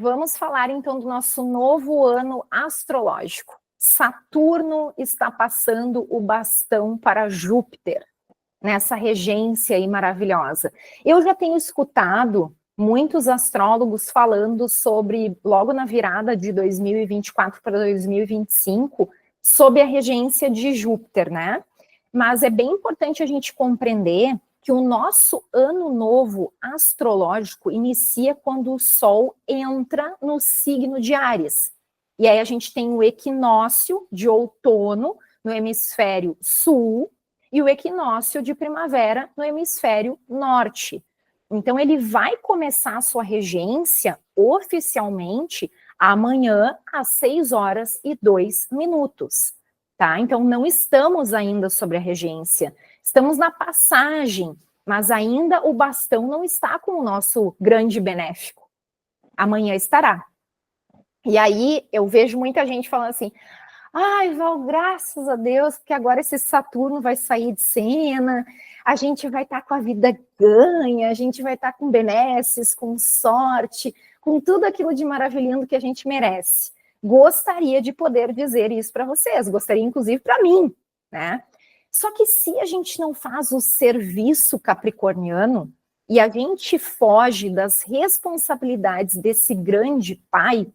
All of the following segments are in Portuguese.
Vamos falar então do nosso novo ano astrológico. Saturno está passando o bastão para Júpiter, nessa regência aí maravilhosa. Eu já tenho escutado muitos astrólogos falando sobre, logo na virada de 2024 para 2025, sobre a regência de Júpiter, né? Mas é bem importante a gente compreender que o nosso ano novo astrológico inicia quando o Sol entra no signo de Áries. E aí a gente tem o equinócio de outono no hemisfério sul e o equinócio de primavera no hemisfério norte. Então ele vai começar a sua regência oficialmente amanhã às 6h02. Tá? Então não estamos ainda sobre a regência, estamos na passagem, mas ainda o bastão não está com o nosso grande benéfico. Amanhã estará. E aí eu vejo muita gente falando assim: ai, Val, graças a Deus, porque agora esse Saturno vai sair de cena, a gente vai estar com a vida ganha, a gente vai estar com benesses, com sorte, com tudo aquilo de maravilhoso que a gente merece. Gostaria de poder dizer isso para vocês, gostaria inclusive para mim, né? Só que se a gente não faz o serviço capricorniano e a gente foge das responsabilidades desse grande pai,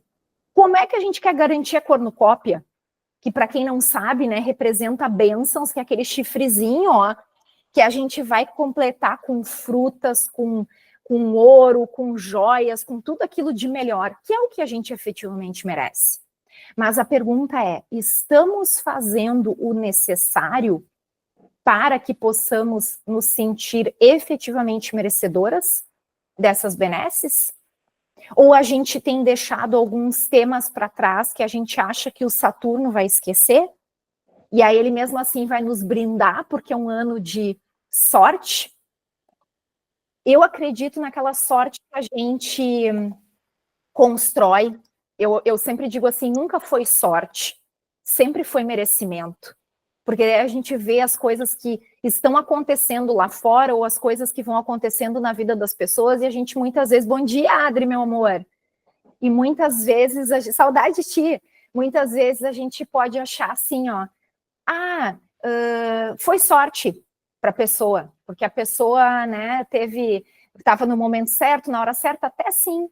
como é que a gente quer garantir a cornucópia? Que para quem não sabe, né, representa bênçãos, que é aquele chifrezinho, ó, que a gente vai completar com frutas, com ouro, com joias, com tudo aquilo de melhor, que é o que a gente efetivamente merece. Mas a pergunta é, estamos fazendo o necessário para que possamos nos sentir efetivamente merecedoras dessas benesses? Ou a gente tem deixado alguns temas para trás que a gente acha que o Saturno vai esquecer? E aí ele mesmo assim vai nos brindar, porque é um ano de sorte? Eu acredito naquela sorte que a gente constrói. Eu sempre digo assim, nunca foi sorte, sempre foi merecimento. Porque a gente vê as coisas que estão acontecendo lá fora ou as coisas que vão acontecendo na vida das pessoas e a gente muitas vezes, bom dia, Adri, meu amor. E muitas vezes, saudade de ti, muitas vezes a gente pode achar assim, ó, foi sorte para a pessoa, porque a pessoa, né, estava no momento certo, na hora certa, até sim,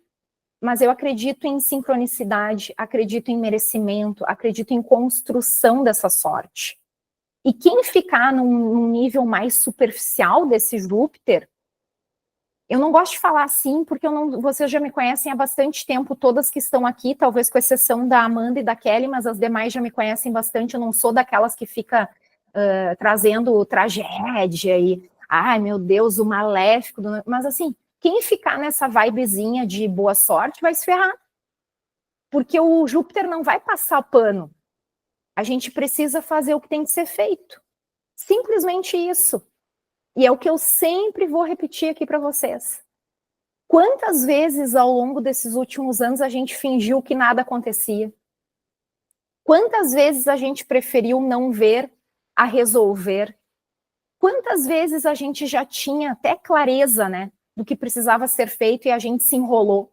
mas eu acredito em sincronicidade, acredito em merecimento, acredito em construção dessa sorte. E quem ficar num nível mais superficial desse Júpiter, eu não gosto de falar assim, porque vocês já me conhecem há bastante tempo, todas que estão aqui, talvez com exceção da Amanda e da Kelly, mas as demais já me conhecem bastante, eu não sou daquelas que fica trazendo tragédia e, ai meu Deus, o maléfico, mas assim, quem ficar nessa vibezinha de boa sorte vai se ferrar, porque o Júpiter não vai passar o pano, a gente precisa fazer o que tem que ser feito, simplesmente isso. E é o que eu sempre vou repetir aqui para vocês. Quantas vezes ao longo desses últimos anos a gente fingiu que nada acontecia? Quantas vezes a gente preferiu não ver a resolver? Quantas vezes a gente já tinha até clareza, né, do que precisava ser feito e a gente se enrolou?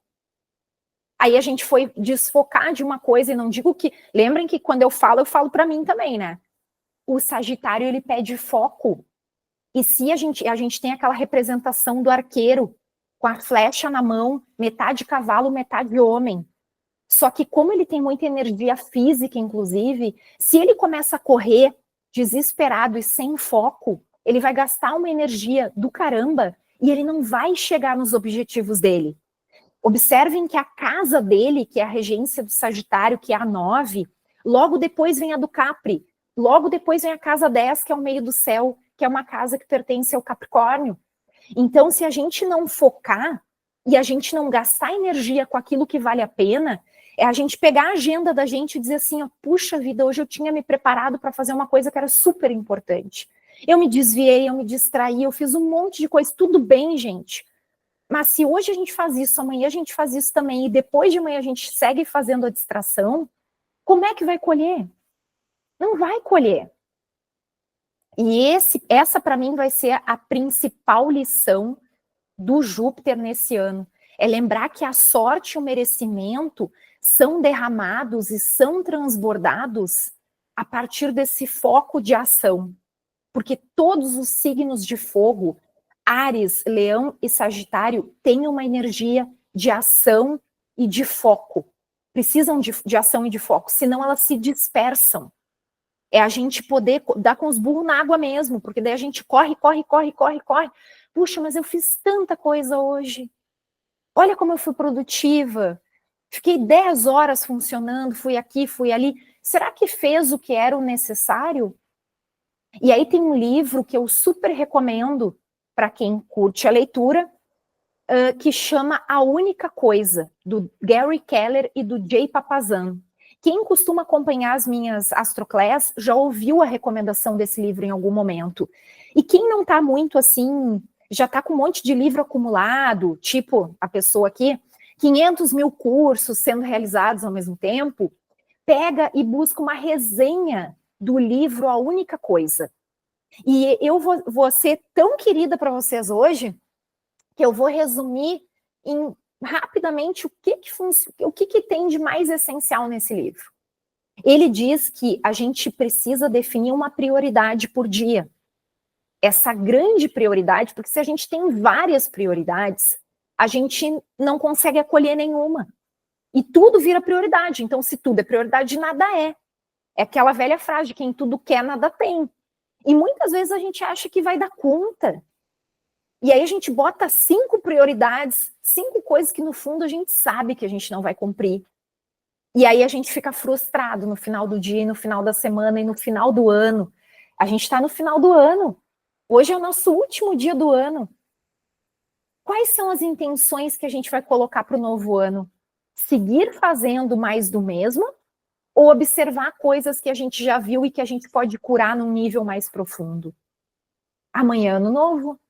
Aí a gente foi desfocar de uma coisa e não digo que... Lembrem que quando eu falo para mim também, né? O Sagitário, ele pede foco. E se a gente tem aquela representação do arqueiro com a flecha na mão, metade cavalo, metade homem. Só que como ele tem muita energia física, inclusive, se ele começa a correr desesperado e sem foco, ele vai gastar uma energia do caramba e ele não vai chegar nos objetivos dele. Observem que a casa dele, que é a regência do Sagitário, que é a 9, logo depois vem a do Capri, logo depois vem a casa 10, que é o meio do céu, que é uma casa que pertence ao Capricórnio. Então, se a gente não focar e a gente não gastar energia com aquilo que vale a pena, é a gente pegar a agenda da gente e dizer assim, ó, puxa vida, hoje eu tinha me preparado para fazer uma coisa que era super importante. Eu me desviei, eu me distraí, eu fiz um monte de coisa, tudo bem, gente. Mas se hoje a gente faz isso, amanhã a gente faz isso também, e depois de amanhã a gente segue fazendo a distração, como é que vai colher? Não vai colher. E essa para mim vai ser a principal lição do Júpiter nesse ano. É lembrar que a sorte e o merecimento são derramados e são transbordados a partir desse foco de ação. Porque todos os signos de fogo, Áries, Leão e Sagitário, têm uma energia de ação e de foco. Precisam de ação e de foco, senão elas se dispersam. É a gente poder dar com os burros na água mesmo, porque daí a gente corre. Puxa, mas eu fiz tanta coisa hoje. Olha como eu fui produtiva. Fiquei 10 horas funcionando, fui aqui, fui ali. Será que fez o que era o necessário? E aí tem um livro que eu super recomendo para quem curte a leitura, que chama A Única Coisa, do Gary Keller e do Jay Papasan. Quem costuma acompanhar as minhas astroclass já ouviu a recomendação desse livro em algum momento. E quem não está muito assim, já está com um monte de livro acumulado, tipo a pessoa aqui, 500 mil cursos sendo realizados ao mesmo tempo, pega e busca uma resenha do livro A Única Coisa. E eu vou ser tão querida para vocês hoje, que eu vou resumir rapidamente o que tem de mais essencial nesse livro. Ele diz que a gente precisa definir uma prioridade por dia. Essa grande prioridade, porque se a gente tem várias prioridades, a gente não consegue acolher nenhuma. E tudo vira prioridade. Então, se tudo é prioridade, nada é. É aquela velha frase, quem tudo quer, nada tem. E muitas vezes a gente acha que vai dar conta. E aí a gente bota 5 prioridades, 5 coisas que no fundo a gente sabe que a gente não vai cumprir. E aí a gente fica frustrado no final do dia, no final da semana e no final do ano. A gente está no final do ano. Hoje é o nosso último dia do ano. Quais são as intenções que a gente vai colocar para o novo ano? Seguir fazendo mais do mesmo ou observar coisas que a gente já viu e que a gente pode curar num nível mais profundo? Amanhã é ano novo.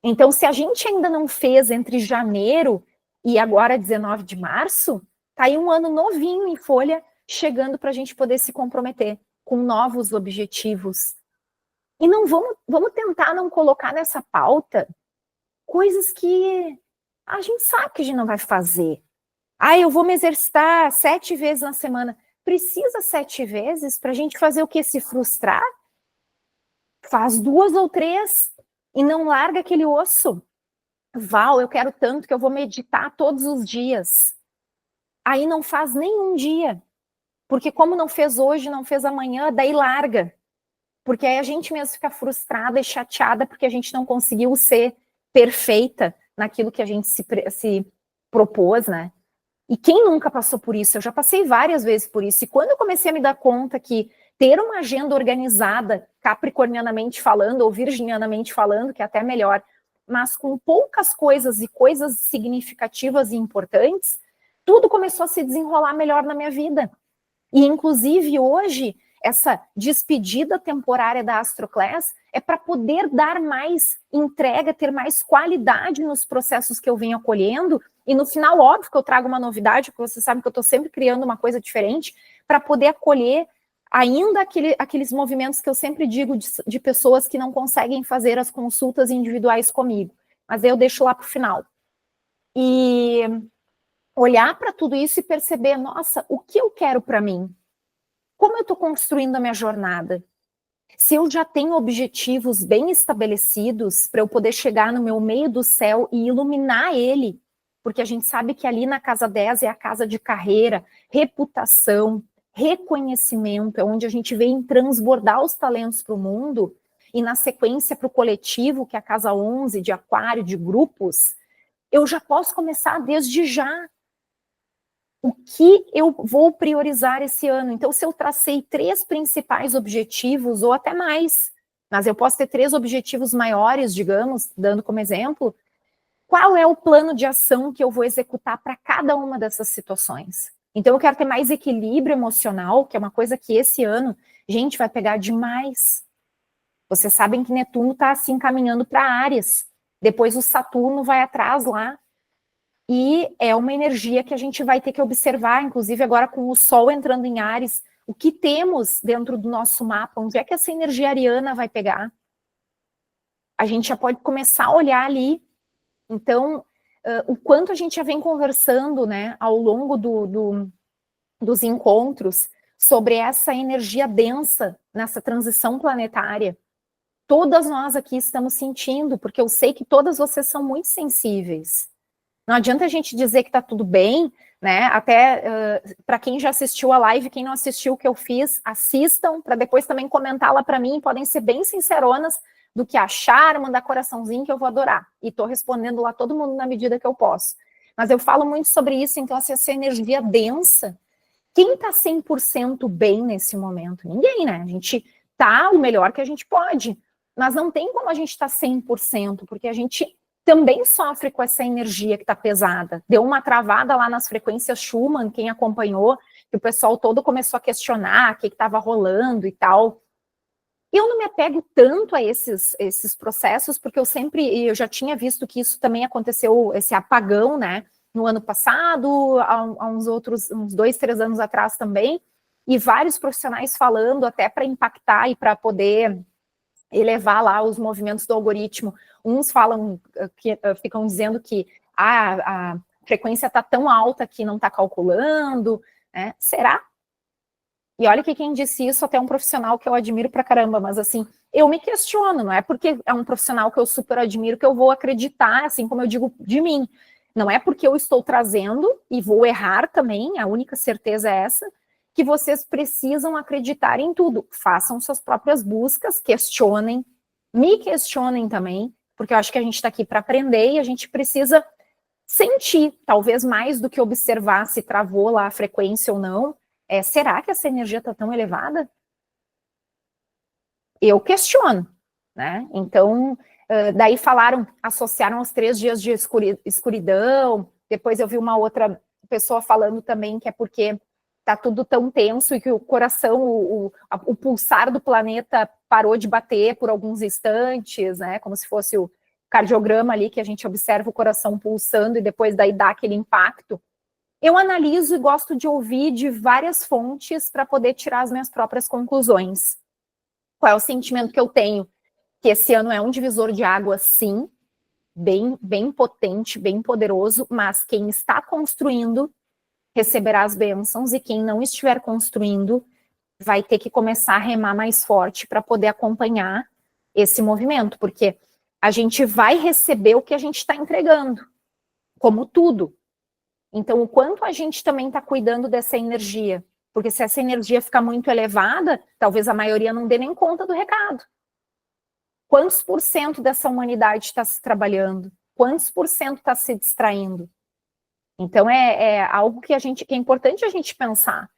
Então, se a gente ainda não fez entre janeiro e agora 19 de março, tá aí um ano novinho em folha, chegando para a gente poder se comprometer com novos objetivos. E não vamos tentar não colocar nessa pauta coisas que a gente sabe que a gente não vai fazer. Eu vou me exercitar 7 vezes na semana. Precisa 7 vezes para a gente fazer o quê? Se frustrar? Faz 2 ou 3 e não larga aquele osso. Val, eu quero tanto que eu vou meditar todos os dias. Aí não faz nenhum dia. Porque como não fez hoje, não fez amanhã, daí larga. Porque aí a gente mesmo fica frustrada e chateada porque a gente não conseguiu ser perfeita naquilo que a gente se propôs, né? E quem nunca passou por isso? Eu já passei várias vezes por isso. E quando eu comecei a me dar conta que ter uma agenda organizada, capricornianamente falando, ou virginianamente falando, que é até melhor, mas com poucas coisas e coisas significativas e importantes, tudo começou a se desenrolar melhor na minha vida. E, inclusive, hoje, essa despedida temporária da Astroclass é para poder dar mais entrega, ter mais qualidade nos processos que eu venho acolhendo. E no final, óbvio que eu trago uma novidade, porque você sabe que eu estou sempre criando uma coisa diferente, para poder acolher ainda aqueles movimentos que eu sempre digo de pessoas que não conseguem fazer as consultas individuais comigo. Mas aí eu deixo lá para o final. E olhar para tudo isso e perceber, nossa, o que eu quero para mim? Como eu estou construindo a minha jornada? Se eu já tenho objetivos bem estabelecidos para eu poder chegar no meu meio do céu e iluminar ele, porque a gente sabe que ali na casa 10 é a casa de carreira, reputação, reconhecimento, é onde a gente vem transbordar os talentos para o mundo, e na sequência para o coletivo, que é a casa 11, de aquário, de grupos, eu já posso começar desde já. O que eu vou priorizar esse ano? Então, se eu tracei 3 principais objetivos, ou até mais, mas eu posso ter 3 objetivos maiores, digamos, dando como exemplo, qual é o plano de ação que eu vou executar para cada uma dessas situações? Então, eu quero ter mais equilíbrio emocional, que é uma coisa que esse ano, gente, vai pegar demais. Vocês sabem que Netuno está assim caminhando para Áries. Depois o Saturno vai atrás lá. E é uma energia que a gente vai ter que observar, inclusive agora com o Sol entrando em Áries, o que temos dentro do nosso mapa, onde é que essa energia ariana vai pegar? A gente já pode começar a olhar ali. Então, o quanto a gente já vem conversando, né, ao longo dos encontros, sobre essa energia densa nessa transição planetária. Todas nós aqui estamos sentindo, porque eu sei que todas vocês são muito sensíveis. Não adianta a gente dizer que está tudo bem, né? Até para quem já assistiu a live, quem não assistiu o que eu fiz, assistam, para depois também comentar lá para mim, podem ser bem sinceronas do que acharam, mandar coraçãozinho que eu vou adorar. E estou respondendo lá todo mundo na medida que eu posso. Mas eu falo muito sobre isso, então essa energia densa. Quem está 100% bem nesse momento? Ninguém, né? A gente tá o melhor que a gente pode, mas não tem como a gente estar 100%, porque a gente também sofre com essa energia que está pesada. Deu uma travada lá nas frequências Schumann, quem acompanhou, que o pessoal todo começou a questionar o que estava rolando e tal. Eu não me apego tanto a esses processos, porque eu já tinha visto que isso também aconteceu, esse apagão, né, no ano passado, há uns 2, 3 anos atrás também, e vários profissionais falando até para impactar e para poder elevar lá os movimentos do algoritmo. Uns falam, ficam dizendo que a frequência está tão alta que não está calculando, né? Será? E olha que quem disse isso até um profissional que eu admiro pra caramba, mas assim, eu me questiono, não é porque é um profissional que eu super admiro que eu vou acreditar, assim como eu digo de mim. Não é porque eu estou trazendo, e vou errar também, a única certeza é essa, que vocês precisam acreditar em tudo. Façam suas próprias buscas, questionem, me questionem também, porque eu acho que a gente está aqui para aprender e a gente precisa sentir, talvez mais do que observar se travou lá a frequência ou não. Será que essa energia está tão elevada? Eu questiono, né? Então, daí associaram os 3 dias de escuridão, depois eu vi uma outra pessoa falando também que é porque está tudo tão tenso e que o coração, o pulsar do planeta parou de bater por alguns instantes, né? Como se fosse o cardiograma ali que a gente observa o coração pulsando e depois daí dá aquele impacto. Eu analiso e gosto de ouvir de várias fontes para poder tirar as minhas próprias conclusões. Qual é o sentimento que eu tenho? Que esse ano é um divisor de água, sim, bem potente, bem poderoso, mas quem está construindo receberá as bênçãos e quem não estiver construindo vai ter que começar a remar mais forte para poder acompanhar esse movimento, porque a gente vai receber o que a gente está entregando, como tudo. Então, o quanto a gente também está cuidando dessa energia, porque se essa energia ficar muito elevada, talvez a maioria não dê nem conta do recado. Quantos por cento dessa humanidade está se trabalhando? Quantos por cento está se distraindo? Então, é algo que é importante a gente pensar.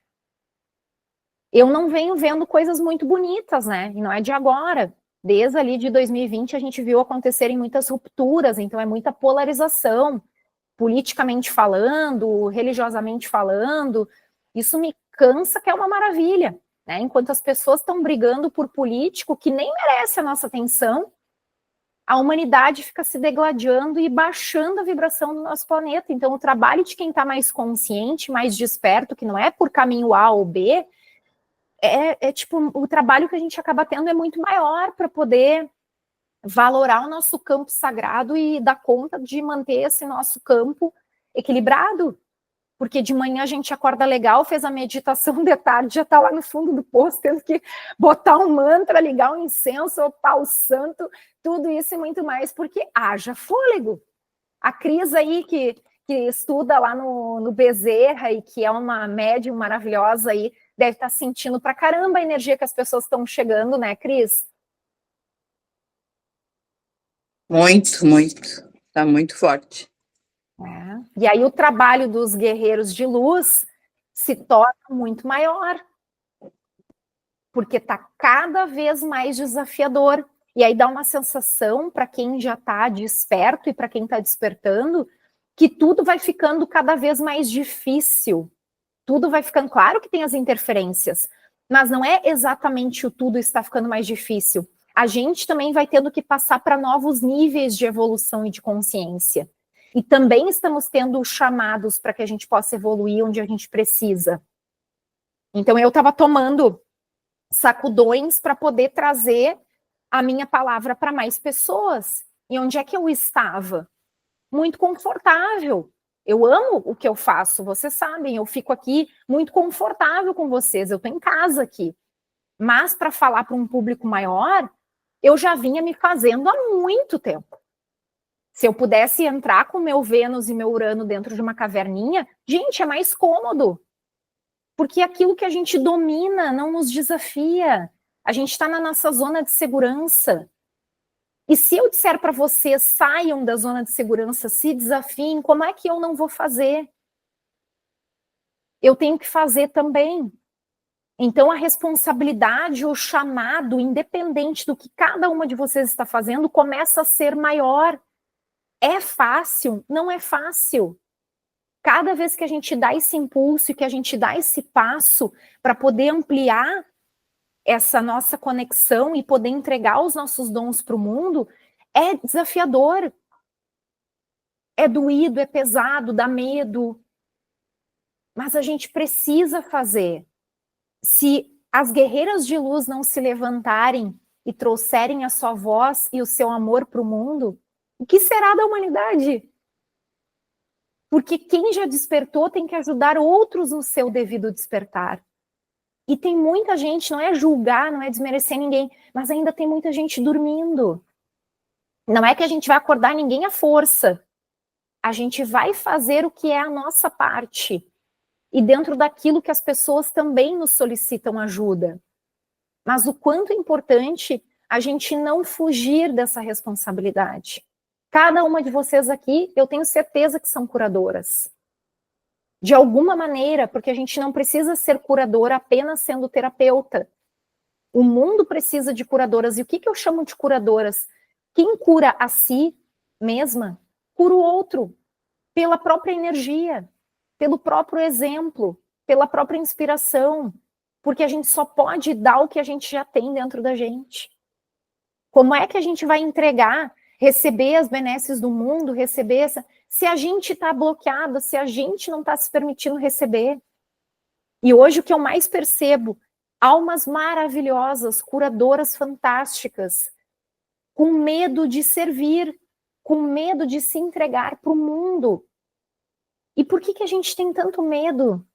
Eu não venho vendo coisas muito bonitas, né? E não é de agora. Desde ali de 2020, a gente viu acontecerem muitas rupturas, então é muita polarização, politicamente falando, religiosamente falando. Isso me cansa, que é uma maravilha, né? Enquanto as pessoas estão brigando por político que nem merece a nossa atenção, a humanidade fica se degladiando e baixando a vibração do nosso planeta. Então, o trabalho de quem está mais consciente, mais desperto, que não é por caminho A ou B, tipo, o trabalho que a gente acaba tendo é muito maior para poder valorar o nosso campo sagrado e dar conta de manter esse nosso campo equilibrado. Porque de manhã a gente acorda legal, fez a meditação, de tarde já está lá no fundo do poço, tendo que botar um mantra, ligar um incenso, opar o santo, tudo isso e muito mais, porque haja fôlego. A Cris aí, que estuda lá no Bezerra e que é uma médium maravilhosa aí, deve estar sentindo pra caramba a energia que as pessoas estão chegando, né, Cris? Muito, muito. Está muito forte. E aí o trabalho dos guerreiros de luz se torna muito maior, porque está cada vez mais desafiador. E aí dá uma sensação para quem já está desperto e para quem está despertando, que tudo vai ficando cada vez mais difícil. Tudo vai ficando, claro que tem as interferências, mas não é exatamente o tudo está ficando mais difícil. A gente também vai tendo que passar para novos níveis de evolução e de consciência. E também estamos tendo chamados para que a gente possa evoluir onde a gente precisa. Então, eu estava tomando sacudões para poder trazer a minha palavra para mais pessoas. E onde é que eu estava? muito confortável. Eu amo o que eu faço, vocês sabem, eu fico aqui muito confortável com vocês, eu estou em casa aqui. Mas para falar para um público maior, eu já vinha me fazendo há muito tempo. Se eu pudesse entrar com meu Vênus e meu Urano dentro de uma caverninha, gente, é mais cômodo. Porque aquilo que a gente domina não nos desafia. A gente está na nossa zona de segurança. E se eu disser para vocês, saiam da zona de segurança, se desafiem, como é que eu não vou fazer? Eu tenho que fazer também. Então, a responsabilidade, o chamado, independente do que cada uma de vocês está fazendo, começa a ser maior. É fácil? Não é fácil. Cada vez que a gente dá esse impulso, que a gente dá esse passo para poder ampliar essa nossa conexão e poder entregar os nossos dons para o mundo, é desafiador. É doído, é pesado, dá medo. Mas a gente precisa fazer. Se as guerreiras de luz não se levantarem e trouxerem a sua voz e o seu amor para o mundo, o que será da humanidade? Porque quem já despertou tem que ajudar outros no seu devido despertar. E tem muita gente, não é julgar, não é desmerecer ninguém, mas ainda tem muita gente dormindo. Não é que a gente vai acordar ninguém à força. A gente vai fazer o que é a nossa parte. E dentro daquilo que as pessoas também nos solicitam ajuda. Mas o quanto é importante a gente não fugir dessa responsabilidade. Cada uma de vocês aqui, eu tenho certeza que são curadoras. De alguma maneira, porque a gente não precisa ser curadora apenas sendo terapeuta. O mundo precisa de curadoras. E o que eu chamo de curadoras? Quem cura a si mesma, cura o outro. Pela própria energia, pelo próprio exemplo, pela própria inspiração. Porque a gente só pode dar o que a gente já tem dentro da gente. Como é que a gente vai entregar, receber as benesses do mundo, receber essa... se a gente está bloqueada, se a gente não está se permitindo receber? E hoje o que eu mais percebo, almas maravilhosas, curadoras fantásticas, com medo de servir, com medo de se entregar para o mundo. E por que a gente tem tanto medo?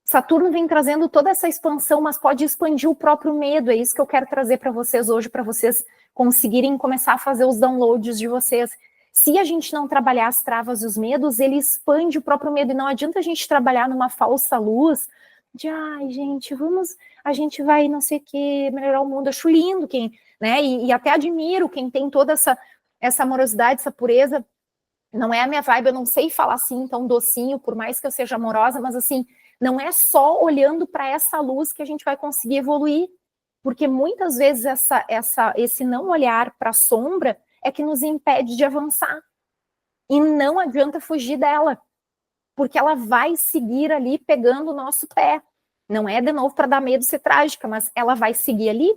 Saturno vem trazendo toda essa expansão, mas pode expandir o próprio medo. É isso que eu quero trazer para vocês hoje, para vocês conseguirem começar a fazer os downloads de vocês. Se a gente não trabalhar as travas e os medos, ele expande o próprio medo. E não adianta a gente trabalhar numa falsa luz de, ai, gente, a gente vai não sei o que, melhorar o mundo. Acho lindo quem, né? E até admiro quem tem toda essa amorosidade, essa pureza. Não é a minha vibe, eu não sei falar assim tão docinho, por mais que eu seja amorosa, mas assim, não é só olhando para essa luz que a gente vai conseguir evoluir, porque muitas vezes esse não olhar para a sombra é que nos impede de avançar, e não adianta fugir dela, porque ela vai seguir ali pegando o nosso pé, não é de novo para dar medo ser trágica, mas ela vai seguir ali.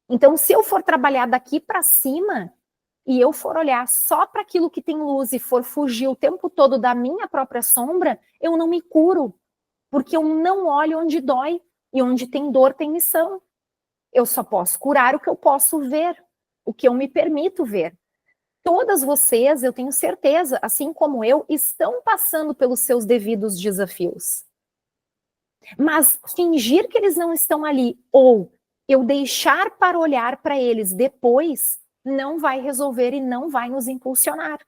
Então se eu for trabalhar daqui para cima, e eu for olhar só para aquilo que tem luz e for fugir o tempo todo da minha própria sombra, eu não me curo, porque eu não olho onde dói, e onde tem dor tem missão. Eu só posso curar o que eu posso ver, o que eu me permito ver. Todas vocês, eu tenho certeza, assim como eu, estão passando pelos seus devidos desafios. Mas fingir que eles não estão ali, ou eu deixar para olhar para eles depois, não vai resolver e não vai nos impulsionar.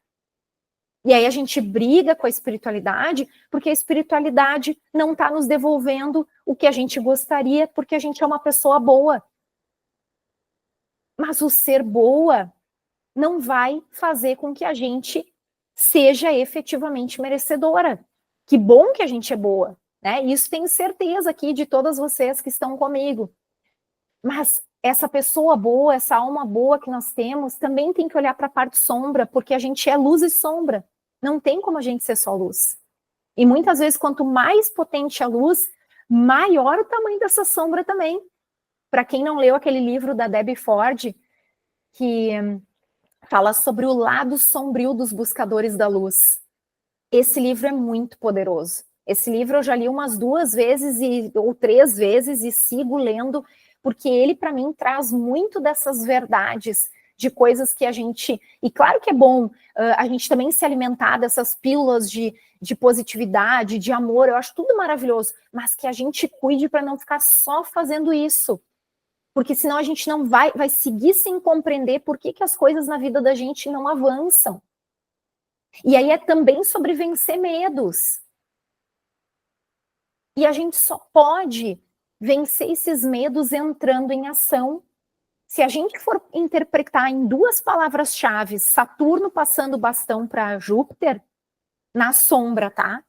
E aí a gente briga com a espiritualidade, porque a espiritualidade não está nos devolvendo o que a gente gostaria, porque a gente é uma pessoa boa. Mas o ser boa não vai fazer com que a gente seja efetivamente merecedora. Que bom que a gente é boa, né? Isso tenho certeza aqui de todas vocês que estão comigo. Mas essa pessoa boa, essa alma boa que nós temos, também tem que olhar para a parte sombra, porque a gente é luz e sombra. Não tem como a gente ser só luz. E muitas vezes, quanto mais potente a luz, maior o tamanho dessa sombra também. Para quem não leu aquele livro da Debbie Ford, que fala sobre o lado sombrio dos buscadores da luz. Esse livro é muito poderoso. Esse livro eu já li umas 2 vezes ou 3 vezes e sigo lendo, porque ele, para mim, traz muito dessas verdades de coisas que a gente... E claro que é bom a gente também se alimentar dessas pílulas de positividade, de amor, eu acho tudo maravilhoso, mas que a gente cuide para não ficar só fazendo isso. Porque senão a gente não vai seguir sem compreender por que as coisas na vida da gente não avançam. E aí é também sobre vencer medos. E a gente só pode vencer esses medos entrando em ação. Se a gente for interpretar em 2 palavras-chave, Saturno passando o bastão para Júpiter, na sombra, tá?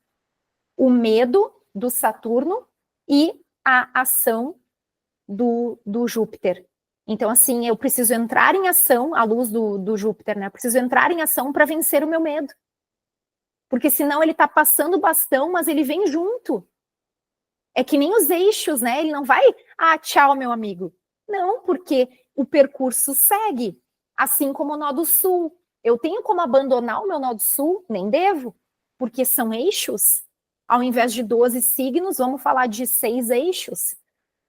O medo do Saturno e a ação do Júpiter. Então, assim, eu preciso entrar em ação, à luz do Júpiter, né? Eu preciso entrar em ação para vencer o meu medo. Porque senão ele tá passando o bastão, mas ele vem junto. É que nem os eixos, né? Ele não vai, tchau, meu amigo. Não, porque o percurso segue. Assim como o nó do sul. Eu tenho como abandonar o meu nó do sul? Nem devo. Porque são eixos. Ao invés de 12 signos, vamos falar de 6 eixos.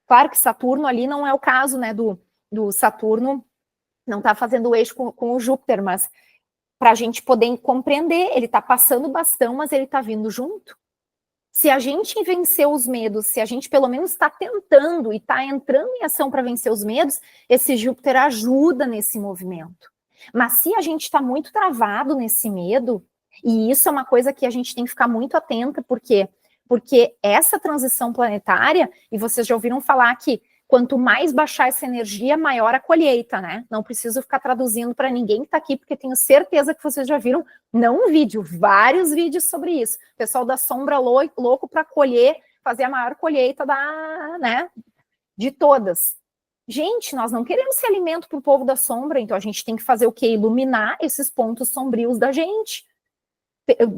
Claro que Saturno ali não é o caso, né, do Saturno não tá fazendo o eixo com o Júpiter, mas para a gente poder compreender, ele tá passando o bastão, mas ele tá vindo junto. Se a gente vencer os medos, se a gente pelo menos está tentando e está entrando em ação para vencer os medos, esse Júpiter ajuda nesse movimento. Mas se a gente está muito travado nesse medo, e isso é uma coisa que a gente tem que ficar muito atenta, porque essa transição planetária, e vocês já ouviram falar que quanto mais baixar essa energia, maior a colheita, né? Não preciso ficar traduzindo para ninguém que está aqui, porque tenho certeza que vocês já viram, não um vídeo, vários vídeos sobre isso. O pessoal da sombra louco para colher, fazer a maior colheita de todas. Gente, nós não queremos ser alimento para o povo da sombra, então a gente tem que fazer o quê? Iluminar esses pontos sombrios da gente.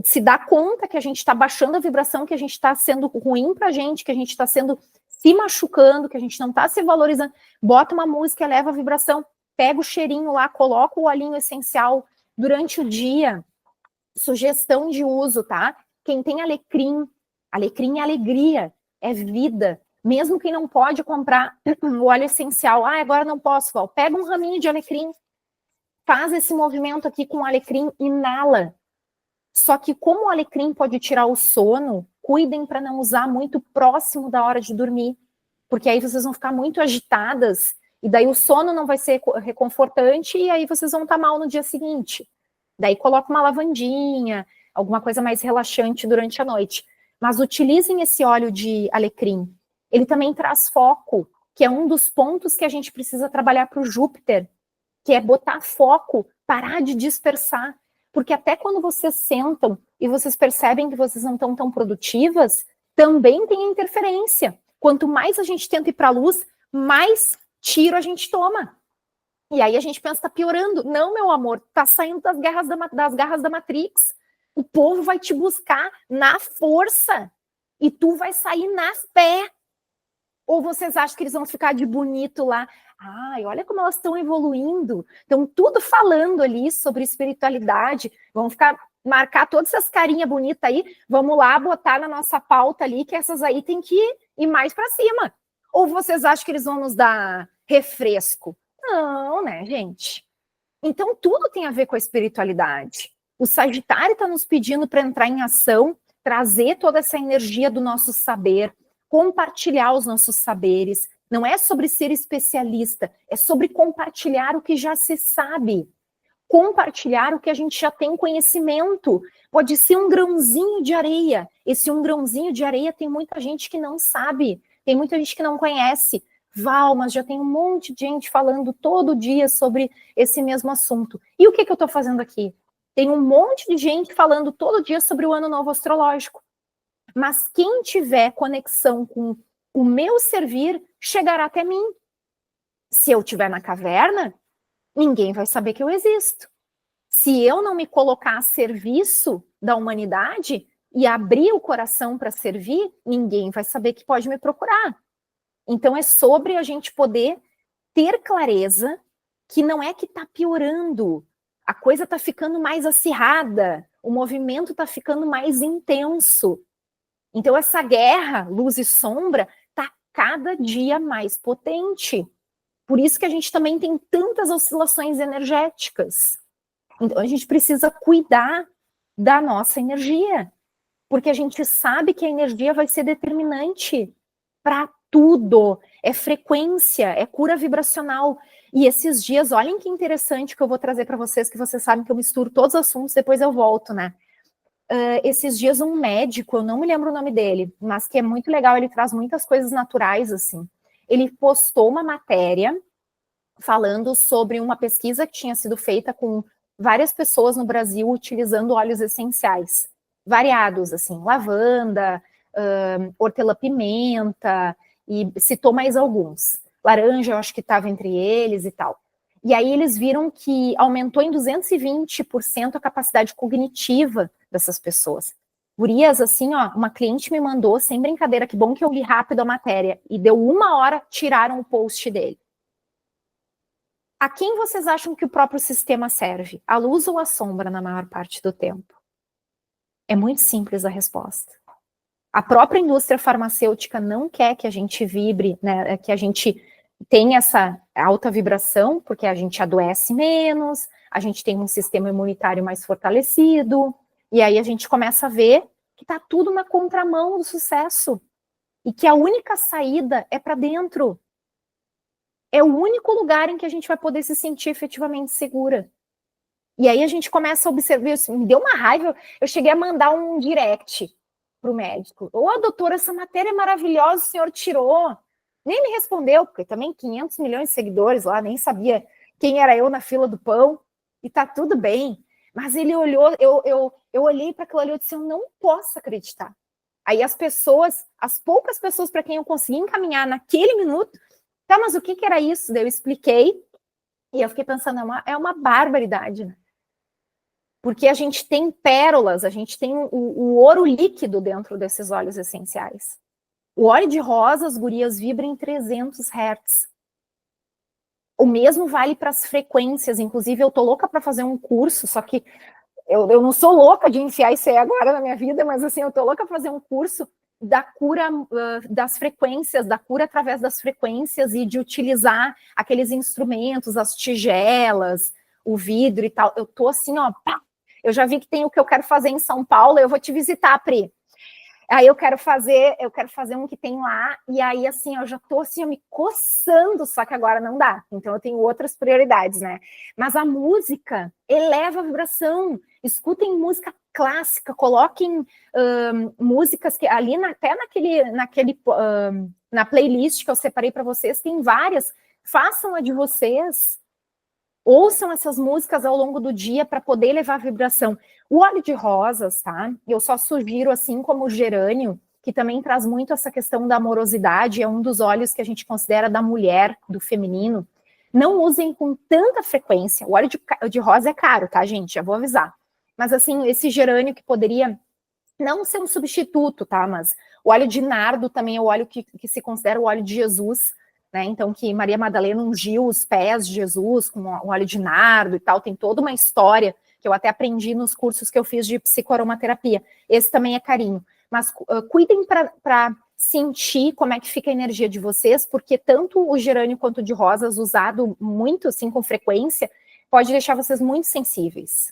Se dá conta que a gente está baixando a vibração, que a gente está sendo ruim para a gente, que a gente está se machucando, que a gente não está se valorizando, bota uma música, eleva a vibração, pega o cheirinho lá, coloca o olhinho essencial durante o dia. Sugestão de uso, tá? Quem tem alecrim é alegria, é vida. Mesmo quem não pode comprar o óleo essencial, agora não posso, Val. Pega um raminho de alecrim, faz esse movimento aqui com o alecrim, inala. Só que como o alecrim pode tirar o sono, cuidem para não usar muito próximo da hora de dormir, porque aí vocês vão ficar muito agitadas, e daí o sono não vai ser reconfortante, e aí vocês vão estar mal no dia seguinte. Daí coloca uma lavandinha, alguma coisa mais relaxante durante a noite. Mas utilizem esse óleo de alecrim. Ele também traz foco, que é um dos pontos que a gente precisa trabalhar para o Júpiter, que é botar foco, parar de dispersar. Porque até quando vocês sentam e vocês percebem que vocês não estão tão produtivas, também tem interferência. Quanto mais a gente tenta ir para a luz, mais tiro a gente toma. E aí a gente pensa, está piorando. Não, meu amor, está saindo das garras da Matrix. O povo vai te buscar na força e tu vai sair na fé. Ou vocês acham que eles vão ficar de bonito lá? Ai, olha como elas estão evoluindo. Estão tudo falando ali sobre espiritualidade. Vão marcar todas essas carinhas bonitas aí. Vamos lá botar na nossa pauta ali que essas aí tem que ir mais para cima. Ou vocês acham que eles vão nos dar refresco? Não, né, gente? Então tudo tem a ver com a espiritualidade. O Sagitário está nos pedindo para entrar em ação, trazer toda essa energia do nosso saber, compartilhar os nossos saberes. Não é sobre ser especialista, é sobre compartilhar o que já se sabe. Compartilhar o que a gente já tem conhecimento. Pode ser um grãozinho de areia. Esse um grãozinho de areia tem muita gente que não sabe, tem muita gente que não conhece. Val, mas já tem um monte de gente falando todo dia sobre esse mesmo assunto. E o que eu estou fazendo aqui? Tem um monte de gente falando todo dia sobre o Ano Novo Astrológico. Mas quem tiver conexão com o meu servir, chegará até mim. Se eu estiver na caverna, ninguém vai saber que eu existo. Se eu não me colocar a serviço da humanidade e abrir o coração para servir, ninguém vai saber que pode me procurar. Então é sobre a gente poder ter clareza que não é que está piorando, a coisa está ficando mais acirrada, o movimento está ficando mais intenso. Então essa guerra, luz e sombra, está cada dia mais potente. Por isso que a gente também tem tantas oscilações energéticas. Então, a gente precisa cuidar da nossa energia, porque a gente sabe que a energia vai ser determinante para tudo. É frequência, é cura vibracional. E esses dias, olhem que interessante que eu vou trazer para vocês, que vocês sabem que eu misturo todos os assuntos, depois eu volto, né? Esses dias um médico, eu não me lembro o nome dele, mas que é muito legal, ele traz muitas coisas naturais, assim. Ele postou uma matéria falando sobre uma pesquisa que tinha sido feita com várias pessoas no Brasil utilizando óleos essenciais, variados, assim, lavanda, hortelã-pimenta, e citou mais alguns. Laranja, eu acho que estava entre eles e tal. E aí eles viram que aumentou em 220% a capacidade cognitiva dessas pessoas. Gurias, assim, ó, uma cliente me mandou, sem brincadeira, que bom que eu li rápido a matéria, e deu 1 hora, tiraram o post dele. A quem vocês acham que o próprio sistema serve? A luz ou a sombra na maior parte do tempo? É muito simples a resposta. A própria indústria farmacêutica não quer que a gente vibre, né, que a gente tenha essa alta vibração, porque a gente adoece menos, a gente tem um sistema imunitário mais fortalecido, e aí a gente começa a ver que está tudo na contramão do sucesso, e que a única saída é para dentro. É o único lugar em que a gente vai poder se sentir efetivamente segura. E aí a gente começa a observar, me deu uma raiva, eu cheguei a mandar um direct para o médico. Ô, doutora, essa matéria é maravilhosa, o senhor tirou. Nem me respondeu, porque também 500 milhões de seguidores lá, nem sabia quem era eu na fila do pão, e tá tudo bem. Mas ele olhou, eu olhei para aquilo ali e disse, eu não posso acreditar. Aí as poucas pessoas para quem eu consegui encaminhar naquele minuto, tá, mas o que era isso? Daí eu expliquei, e eu fiquei pensando, é uma barbaridade, né? Porque a gente tem pérolas, a gente tem o ouro líquido dentro desses óleos essenciais. O óleo de rosa, as gurias, vibra em 300 Hz. O mesmo vale para as frequências, inclusive eu tô louca para fazer um curso, só que eu não sou louca de enfiar isso aí agora na minha vida, mas assim, eu tô louca para fazer um curso da cura das frequências, da cura através das frequências e de utilizar aqueles instrumentos, as tigelas, o vidro e tal. Eu tô assim, ó, pá. Eu já vi que tem o que eu quero fazer em São Paulo, eu vou te visitar, Pri. Aí eu quero fazer um que tem lá, e aí assim, eu já tô assim, me coçando, só que agora não dá. Então eu tenho outras prioridades, né? Mas a música eleva a vibração. Escutem música clássica, coloquem músicas que ali até na playlist que eu separei para vocês, tem várias. Façam a de vocês. Ouçam essas músicas ao longo do dia para poder levar a vibração. O óleo de rosas, tá? Eu só sugiro, assim como o gerânio, que também traz muito essa questão da amorosidade, é um dos óleos que a gente considera da mulher, do feminino. Não usem com tanta frequência. O óleo de rosa é caro, tá, gente? Já vou avisar. Mas, assim, esse gerânio que poderia não ser um substituto, tá? Mas o óleo de nardo também é o óleo que se considera o óleo de Jesus, né? Então, que Maria Madalena ungiu os pés de Jesus com um óleo de nardo e tal, tem toda uma história que eu até aprendi nos cursos que eu fiz de psicoaromaterapia. Esse também é carinho. Mas cuidem para sentir como é que fica a energia de vocês, porque tanto o gerânio quanto o de rosas, usado muito, assim, com frequência, pode deixar vocês muito sensíveis.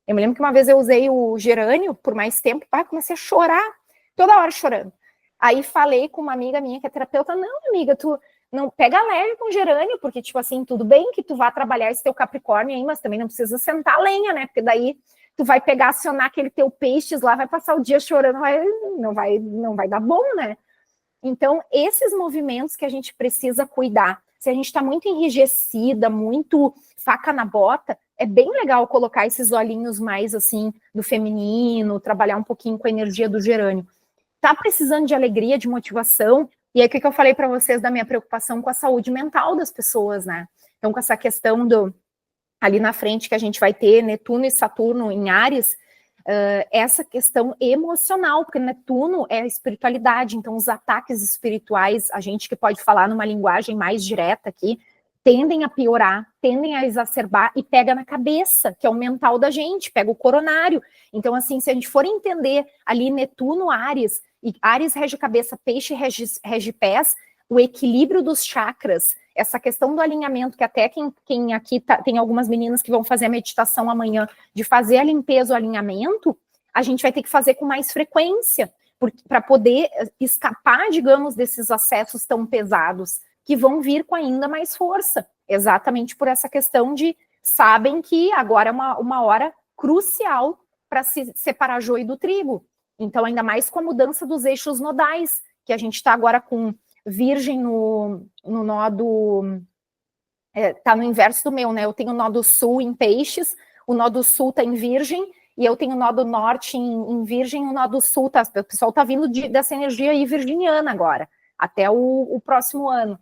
Eu me lembro que uma vez eu usei o gerânio por mais tempo, comecei a chorar, toda hora chorando. Aí falei com uma amiga minha que é terapeuta, não, amiga, tu não pega leve com gerânio, porque, tipo assim, tudo bem que tu vá trabalhar esse teu Capricórnio aí, mas também não precisa sentar a lenha, né? Porque daí tu vai pegar, acionar aquele teu peixes lá, vai passar o dia chorando, não vai dar bom, né? Então, esses movimentos que a gente precisa cuidar. Se a gente está muito enrijecida, muito faca na bota, é bem legal colocar esses olhinhos mais, assim, do feminino, trabalhar um pouquinho com a energia do gerânio. Tá precisando de alegria, de motivação, e aí o que eu falei para vocês da minha preocupação com a saúde mental das pessoas, né? Então, com essa questão ali na frente que a gente vai ter Netuno e Saturno em Áries, essa questão emocional, porque Netuno é a espiritualidade, então os ataques espirituais, a gente que pode falar numa linguagem mais direta aqui, tendem a piorar, tendem a exacerbar e pega na cabeça, que é o mental da gente, pega o coronário. Então, assim, se a gente for entender ali Netuno, Áries, e Áries rege cabeça, Peixe rege pés, o equilíbrio dos chakras essa questão do alinhamento, que até quem aqui tem algumas meninas que vão fazer a meditação amanhã, de fazer a limpeza, o alinhamento, a gente vai ter que fazer com mais frequência, para poder escapar, digamos, desses acessos tão pesados, que vão vir com ainda mais força, exatamente por essa questão de, sabem que agora é uma hora crucial para se separar joio do trigo. Então, ainda mais com a mudança dos eixos nodais, que a gente está agora com Virgem no nodo, tá no inverso do meu, né? Eu tenho o nodo sul em Peixes, o nodo sul tá em Virgem, e eu tenho o nodo norte em Virgem, o nodo sul, tá, o pessoal tá vindo dessa energia aí virginiana agora, até o próximo ano,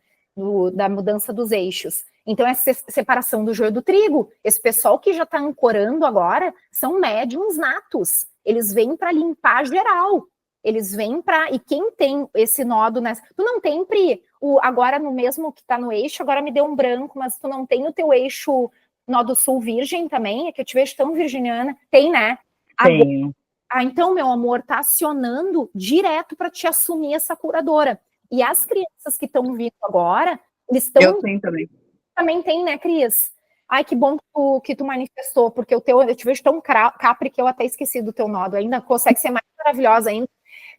da mudança dos eixos. Então, essa separação do joio do trigo, esse pessoal que já está ancorando agora, são médiums natos, eles vêm para limpar geral, eles vêm para, e quem tem esse nodo, né, tu não tem, Pri, agora no mesmo que está no eixo, agora me deu um branco, mas tu não tem o teu eixo nodo sul virgem também, é que eu te vejo tão virginiana, tem, né? Tenho. Então, meu amor, tá acionando direto para te assumir essa curadora. E as crianças que estão vindo agora, eles estão... Eu tenho também. Também tem, né, Cris? Ai, que bom que tu manifestou, porque eu te vejo tão capri que eu até esqueci do teu nodo, ainda consegue ser mais maravilhosa ainda.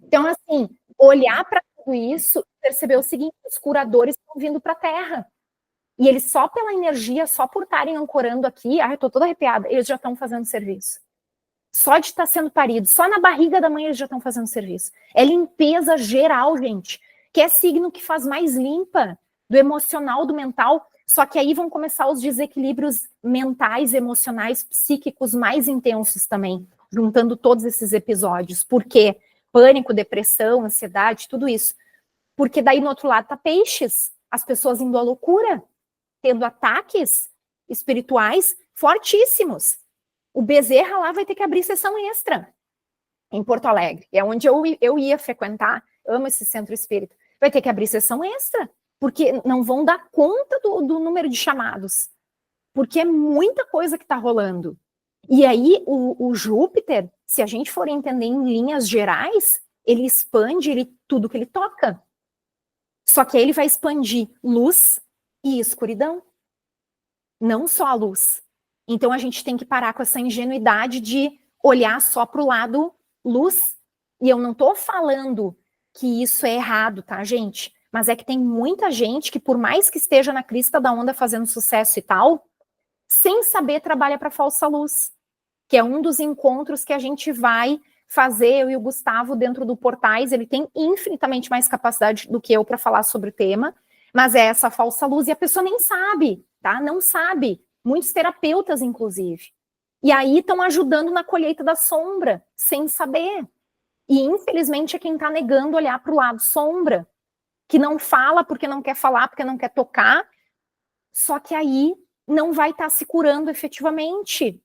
Então, assim, olhar para tudo isso, perceber o seguinte, os curadores estão vindo para a Terra. E eles só pela energia, só por estarem ancorando aqui, ai, eu tô toda arrepiada, eles já estão fazendo serviço. Só de estar sendo parido, só na barriga da mãe eles já estão fazendo serviço. É limpeza geral, gente. Que é signo que faz mais limpa do emocional, do mental. Só que aí vão começar os desequilíbrios mentais, emocionais, psíquicos mais intensos também, juntando todos esses episódios. Por quê? Pânico, depressão, ansiedade, tudo isso. Porque daí no outro lado tá Peixes, as pessoas indo à loucura, tendo ataques espirituais fortíssimos. O Bezerra lá vai ter que abrir sessão extra em Porto Alegre, é onde eu ia frequentar, amo esse centro espírita. Vai ter que abrir sessão extra, porque não vão dar conta do número de chamados, porque é muita coisa que está rolando. E aí o Júpiter, se a gente for entender em linhas gerais, ele expande tudo que ele toca. Só que aí ele vai expandir luz e escuridão, não só a luz. Então a gente tem que parar com essa ingenuidade de olhar só para o lado luz. E eu não estou falando que isso é errado, tá, gente? Mas é que tem muita gente que, por mais que esteja na crista da onda fazendo sucesso e tal, sem saber trabalha para falsa luz, que é um dos encontros que a gente vai fazer, eu e o Gustavo, dentro do Portais. Ele tem infinitamente mais capacidade do que eu para falar sobre o tema, mas é essa falsa luz, e a pessoa nem sabe, tá? Não sabe. Muitos terapeutas, inclusive. E aí estão ajudando na colheita da sombra, sem saber. E, infelizmente, é quem está negando olhar para o lado sombra, que não fala porque não quer falar, porque não quer tocar, só que aí não vai estar se curando efetivamente.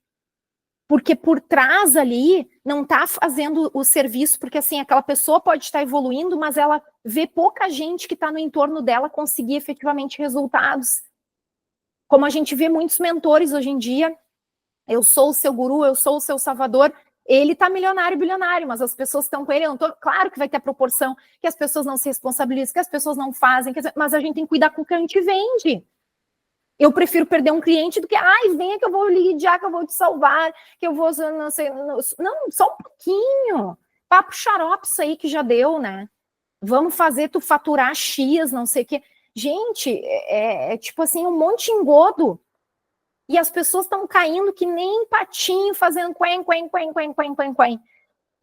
Porque por trás ali não está fazendo o serviço, porque assim, aquela pessoa pode estar evoluindo, mas ela vê pouca gente que está no entorno dela conseguir efetivamente resultados. Como a gente vê muitos mentores hoje em dia, eu sou o seu guru, eu sou o seu salvador, ele tá milionário, bilionário, mas as pessoas estão com ele, claro que vai ter a proporção que as pessoas não se responsabilizam, que as pessoas não fazem, mas a gente tem que cuidar com o que a gente vende. Eu prefiro perder um cliente do que, venha que eu vou lidiar, que eu vou te salvar, que eu vou, não sei, não, só um pouquinho. Papo xarope isso aí que já deu, né? Vamos fazer tu faturar X, não sei o quê. Gente, é tipo assim, um monte de engodo. E as pessoas estão caindo que nem patinho, fazendo quen.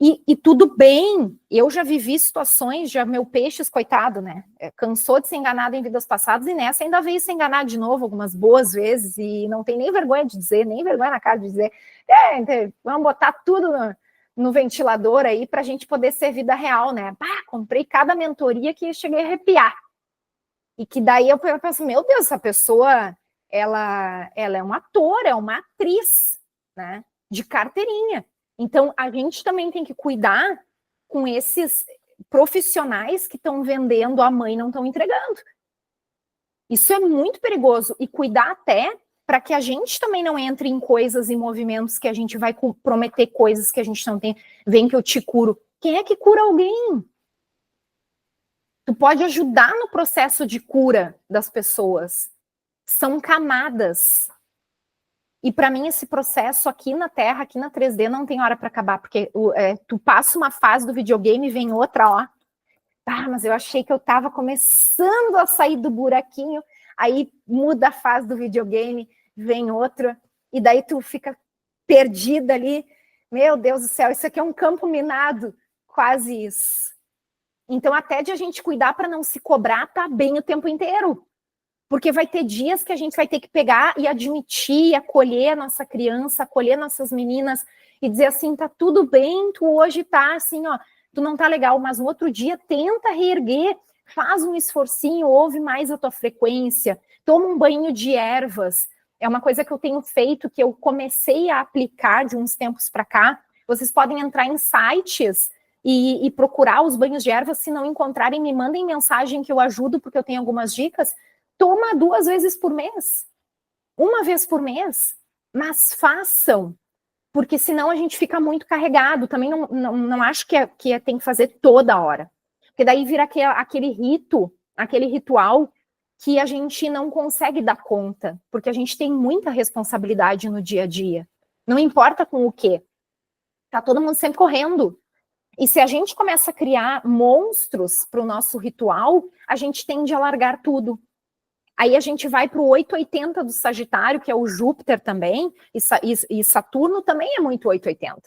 E tudo bem, eu já vivi situações, meu Peixes, coitado, né? Cansou de ser enganado em vidas passadas e nessa ainda veio se enganar de novo algumas boas vezes e não tem nem vergonha de dizer, nem vergonha na cara de dizer. Vamos botar tudo no ventilador aí para a gente poder ser vida real, né? Comprei cada mentoria que cheguei a arrepiar. E que daí eu penso, meu Deus, essa pessoa, ela é uma atora, é uma atriz, né? De carteirinha. Então, a gente também tem que cuidar com esses profissionais que estão vendendo a mãe e não estão entregando. Isso é muito perigoso. E cuidar até para que a gente também não entre em coisas e movimentos que a gente vai prometer coisas que a gente não tem. Vem que eu te curo. Quem é que cura alguém? Tu pode ajudar no processo de cura das pessoas. São camadas. E para mim esse processo aqui na Terra, aqui na 3D, não tem hora para acabar, porque tu passa uma fase do videogame e vem outra, ó. Ah, mas eu achei que eu estava começando a sair do buraquinho, aí muda a fase do videogame, vem outra, e daí tu fica perdida ali. Meu Deus do céu, isso aqui é um campo minado, quase isso. Então, até de a gente cuidar para não se cobrar, tá bem o tempo inteiro. Porque vai ter dias que a gente vai ter que pegar e admitir, acolher a nossa criança, acolher nossas meninas e dizer assim, tá tudo bem, tu hoje tá assim, ó, tu não tá legal, mas no outro dia tenta reerguer, faz um esforcinho, ouve mais a tua frequência, toma um banho de ervas. É uma coisa que eu tenho feito, que eu comecei a aplicar de uns tempos para cá. Vocês podem entrar em sites e procurar os banhos de ervas. Se não encontrarem, me mandem mensagem que eu ajudo, porque eu tenho algumas dicas. Toma 2 vezes por mês, 1 vez por mês, mas façam, porque senão a gente fica muito carregado. Também não acho que tem que fazer toda hora, porque daí vira aquele ritual que a gente não consegue dar conta, porque a gente tem muita responsabilidade no dia a dia, não importa com o quê, tá todo mundo sempre correndo. E se a gente começa a criar monstros para o nosso ritual, a gente tende a largar tudo. Aí a gente vai para o 880 do Sagitário, que é o Júpiter também, e Saturno também é muito 880.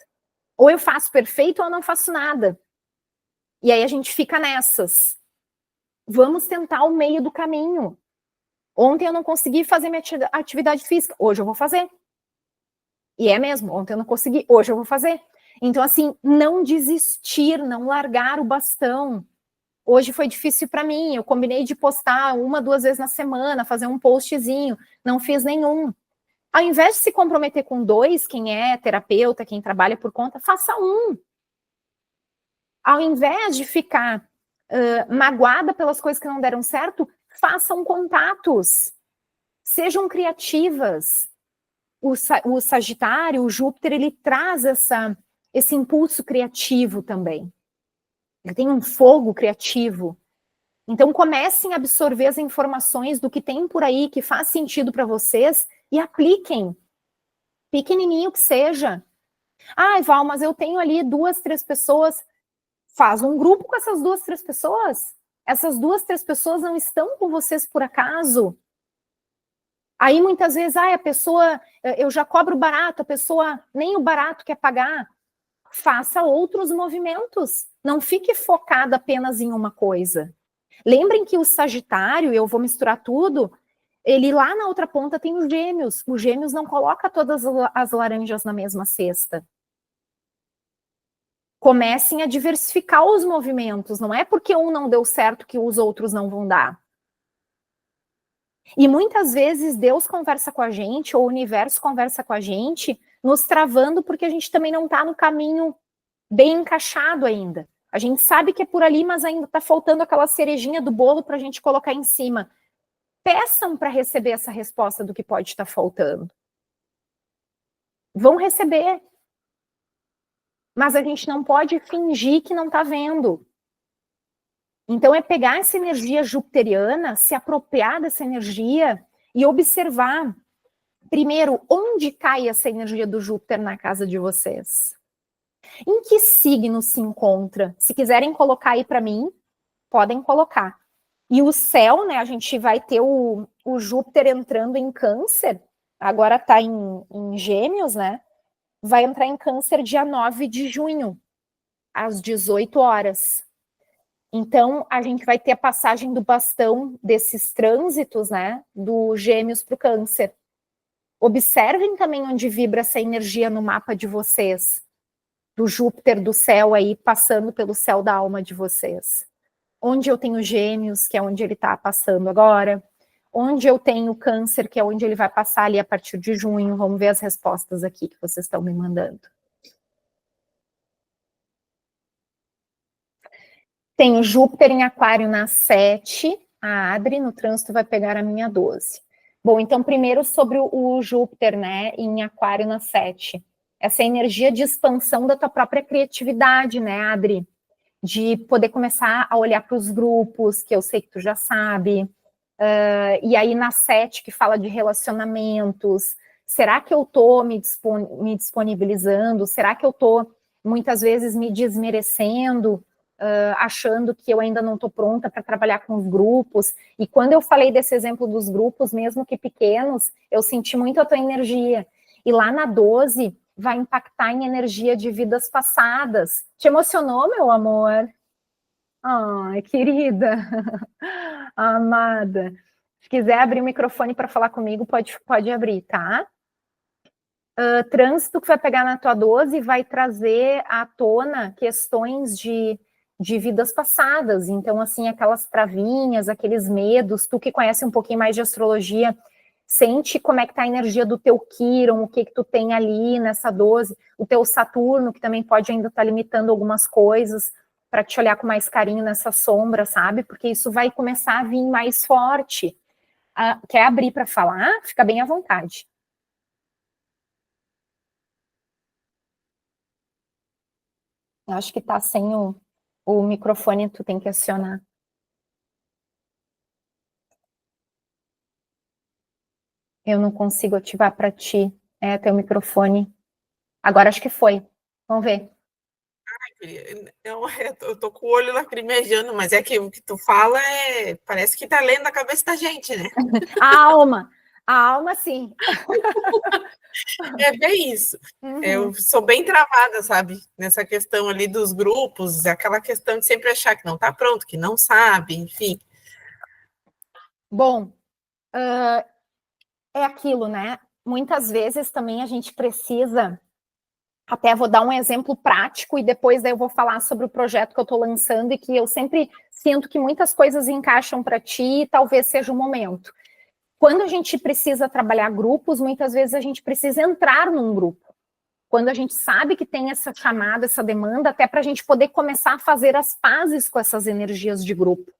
Ou eu faço perfeito ou eu não faço nada. E aí a gente fica nessas. Vamos tentar o meio do caminho. Ontem eu não consegui fazer minha atividade física, hoje eu vou fazer. E é mesmo, ontem eu não consegui, hoje eu vou fazer. Então, assim, não desistir, não largar o bastão. Hoje foi difícil para mim, eu combinei de postar 1, 2 vezes na semana, fazer um postzinho, não fiz nenhum. Ao invés de se comprometer com 2, quem é terapeuta, quem trabalha por conta, faça 1. Ao invés de ficar magoada pelas coisas que não deram certo, façam contatos, sejam criativas. O Sagitário, o Júpiter, ele traz esse impulso criativo também. Ele tem um fogo criativo. Então, comecem a absorver as informações do que tem por aí, que faz sentido para vocês, e apliquem. Pequenininho que seja. Ah, Val, mas eu tenho ali 2, 3 pessoas. Faz um grupo com essas 2, 3 pessoas. Essas 2, 3 pessoas não estão com vocês por acaso. Aí, muitas vezes, a pessoa, eu já cobro barato, a pessoa nem o barato quer pagar. Faça outros movimentos. Não fique focada apenas em uma coisa. Lembrem que o Sagitário, eu vou misturar tudo, ele lá na outra ponta tem os Gêmeos. Os Gêmeos não coloca todas as laranjas na mesma cesta. Comecem a diversificar os movimentos. Não é porque um não deu certo que os outros não vão dar. E muitas vezes Deus conversa com a gente, ou o universo conversa com a gente, nos travando porque a gente também não está no caminho bem encaixado ainda. A gente sabe que é por ali, mas ainda está faltando aquela cerejinha do bolo para a gente colocar em cima. Peçam para receber essa resposta do que pode estar faltando. Vão receber. Mas a gente não pode fingir que não está vendo. Então é pegar essa energia jupiteriana, se apropriar dessa energia e observar, primeiro, onde cai essa energia do Júpiter na casa de vocês. Em que signo se encontra? Se quiserem colocar aí para mim, podem colocar. E o céu, né, a gente vai ter o Júpiter entrando em Câncer, agora está em Gêmeos, né? Vai entrar em Câncer dia 9 de junho, às 18 horas. Então, a gente vai ter a passagem do bastão desses trânsitos, né, do Gêmeos para o Câncer. Observem também onde vibra essa energia no mapa de vocês, do Júpiter do céu aí, passando pelo céu da alma de vocês. Onde eu tenho Gêmeos, que é onde ele está passando agora. Onde eu tenho Câncer, que é onde ele vai passar ali a partir de junho. Vamos ver as respostas aqui que vocês estão me mandando. Tenho Júpiter em Aquário na 7, a Adri, no trânsito vai pegar a minha 12. Bom, então primeiro sobre o Júpiter, né, em Aquário na 7. Essa energia de expansão da tua própria criatividade, né, Adri? de poder começar a olhar para os grupos, que eu sei que tu já sabe, e aí na 7, que fala de relacionamentos, será que eu estou me disponibilizando? Será que eu estou, muitas vezes, me desmerecendo, achando que eu ainda não estou pronta para trabalhar com os grupos? E quando eu falei desse exemplo dos grupos, mesmo que pequenos, eu senti muito a tua energia. E lá na 12, vai impactar em energia de vidas passadas. Te emocionou, meu amor? Ai, querida, amada. Se quiser abrir o microfone para falar comigo, pode abrir, tá? Trânsito que vai pegar na tua 12 vai trazer à tona questões de vidas passadas. Então, assim, aquelas travinhas, aqueles medos, tu que conhece um pouquinho mais de astrologia, sente como é que tá a energia do teu Quirón, o que tu tem ali nessa 12, o teu Saturno, que também pode ainda estar limitando algumas coisas, para te olhar com mais carinho nessa sombra, sabe? Porque isso vai começar a vir mais forte. Quer abrir para falar? Fica bem à vontade. Eu acho que tá sem o microfone, tu tem que acionar. Eu não consigo ativar para ti. Teu microfone. Agora acho que foi. Vamos ver. Eu tô com o olho lacrimejando, mas é que o que tu fala parece que tá lendo a cabeça da gente, né? A alma sim. É bem isso. Uhum. Eu sou bem travada, sabe? Nessa questão ali dos grupos, aquela questão de sempre achar que não tá pronto, que não sabe, enfim. Bom, é aquilo, né? Muitas vezes também a gente precisa, até vou dar um exemplo prático e depois daí eu vou falar sobre o projeto que eu estou lançando e que eu sempre sinto que muitas coisas encaixam para ti e talvez seja o momento. Quando a gente precisa trabalhar grupos, muitas vezes a gente precisa entrar num grupo. Quando a gente sabe que tem essa chamada, essa demanda, até para a gente poder começar a fazer as pazes com essas energias de grupo.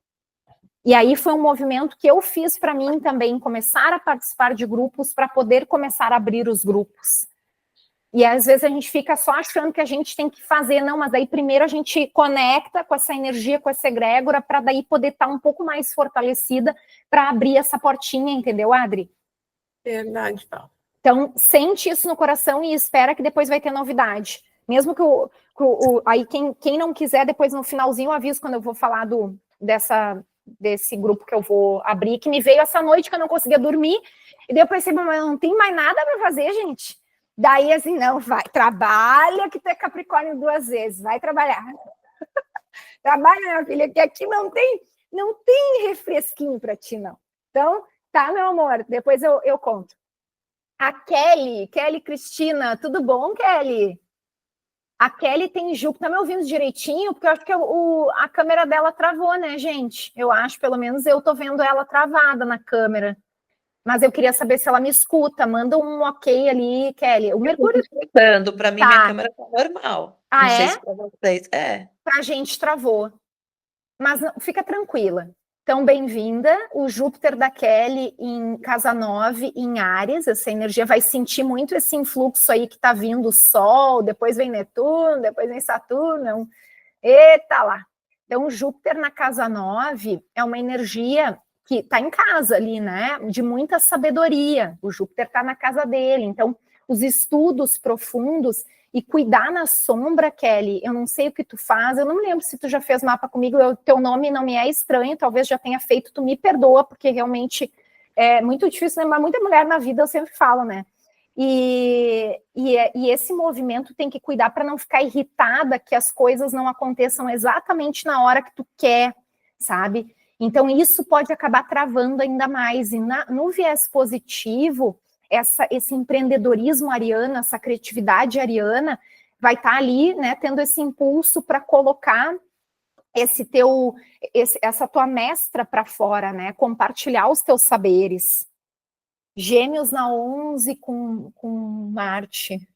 E aí foi um movimento que eu fiz para mim também, começar a participar de grupos para poder começar a abrir os grupos. E às vezes a gente fica só achando que a gente tem que fazer, não, mas daí primeiro a gente conecta com essa energia, com essa egrégora, para daí poder estar um pouco mais fortalecida para abrir essa portinha, entendeu, Adri? Verdade, Paulo. Então, sente isso no coração e espera que depois vai ter novidade. Mesmo que aí quem não quiser, depois no finalzinho eu aviso quando eu vou falar desse grupo que eu vou abrir, que me veio essa noite que eu não conseguia dormir, e daí eu pensei, mas não tem mais nada para fazer, gente. Daí, assim, não, vai, trabalha que tu é Capricórnio 2 vezes, vai trabalhar. Trabalha, minha filha, que aqui não tem refresquinho para ti, não. Então, tá, meu amor, depois eu conto. A Kelly Cristina, tudo bom, Kelly? A Kelly tem Júpiter, tá me ouvindo direitinho? Porque eu acho que a câmera dela travou, né, gente? Eu acho, pelo menos eu tô vendo ela travada na câmera. Mas eu queria saber se ela me escuta. Manda um ok ali, Kelly. O Mercúrio... escutando, para mim minha câmera tá normal. Ah, não sei é? se para vocês. Pra gente travou. Mas não, fica tranquila. Então, bem-vinda. O Júpiter da Kelly em casa 9, em Áries. Essa energia vai sentir muito esse influxo aí que tá vindo o Sol, depois vem Netuno, depois vem Saturno. Eita lá. Então, Júpiter na casa 9 é uma energia que está em casa ali, né? De muita sabedoria. O Júpiter está na casa dele. Então, os estudos profundos e cuidar na sombra, Kelly, eu não sei o que tu faz, eu não me lembro se tu já fez mapa comigo, teu nome não me é estranho, talvez já tenha feito, tu me perdoa, porque realmente é muito difícil lembrar, muita mulher na vida, eu sempre falo, né? E esse movimento tem que cuidar para não ficar irritada que as coisas não aconteçam exatamente na hora que tu quer, sabe? Então, isso pode acabar travando ainda mais. E no viés positivo, esse empreendedorismo ariano, essa criatividade ariana, vai estar ali, né, tendo esse impulso para colocar essa tua mestra para fora, né? Compartilhar os teus saberes. Gêmeos na 11 com Marte.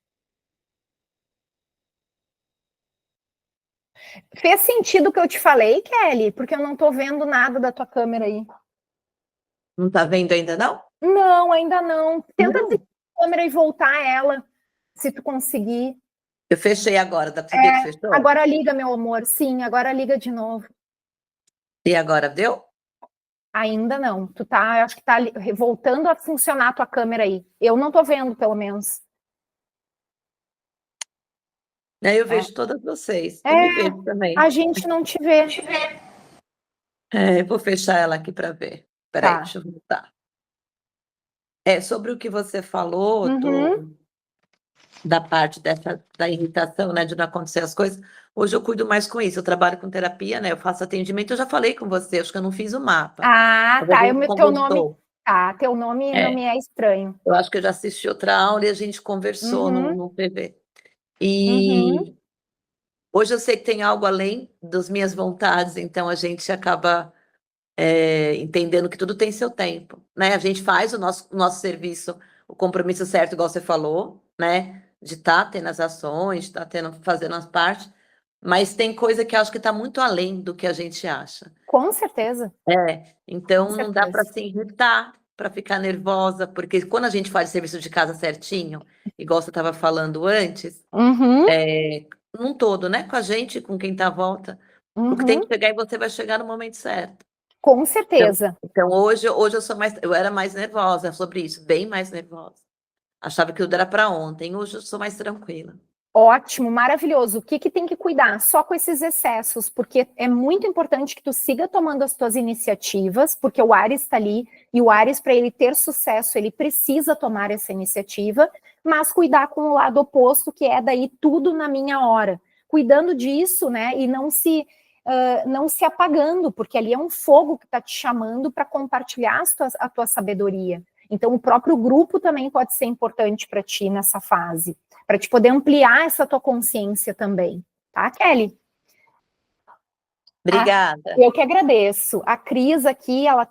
Fez sentido o que eu te falei, Kelly? Porque eu não estou vendo nada da tua câmera aí. Não está vendo ainda, não? Não, ainda não. Tenta desligar a câmera e voltar ela, se tu conseguir. Eu fechei agora, dá pra ver que fechou? Agora liga, meu amor. Sim, agora liga de novo. E agora deu? Ainda não. Tu tá, eu acho que tá voltando a funcionar a tua câmera aí. Eu não tô vendo, pelo menos. Aí eu vejo todas vocês. É, Eu me vejo também. a gente não te vê. Eu vou fechar ela aqui para ver. Peraí, Tá. deixa eu voltar. Sobre o que você falou, Uhum. da parte da irritação, né, de não acontecer as coisas, hoje eu cuido mais com isso. Eu trabalho com terapia, né? Eu faço atendimento, eu já falei com você, acho que eu não fiz o mapa. Ah, Quando a tá. gente Teu nome. conversou. Tá, teu nome não me é estranho. Eu acho que eu já assisti outra aula e a gente conversou Uhum. no PV. Uhum. E hoje eu sei que tem algo além das minhas vontades, então a gente acaba entendendo que tudo tem seu tempo, né? A gente faz o nosso serviço, o compromisso certo, igual você falou, né? De estar tendo as ações, de estar fazendo as partes, mas tem coisa que eu acho que está muito além do que a gente acha. Com certeza. Então Com não dá para certeza. se irritar, para ficar nervosa, porque quando a gente faz serviço de casa certinho, igual você estava falando antes, Uhum. num todo, né? Com a gente, com quem está à volta, o que tem Uhum. que chegar e você vai chegar no momento certo. Com certeza. Então hoje eu era mais nervosa sobre isso, bem mais nervosa. Achava que tudo era para ontem, hoje eu sou mais tranquila. Ótimo, maravilhoso. O que tem que cuidar? Só com esses excessos, porque é muito importante que tu siga tomando as tuas iniciativas, porque o Áries está ali, e o Áries, para ele ter sucesso, ele precisa tomar essa iniciativa, mas cuidar com o lado oposto, que é daí tudo na minha hora. Cuidando disso, né, e não se apagando, porque ali é um fogo que está te chamando para compartilhar a tua sabedoria. Então, o próprio grupo também pode ser importante para ti nessa fase, para te poder ampliar essa tua consciência também, tá, Kelly? Obrigada. Eu que agradeço. A Cris aqui, ela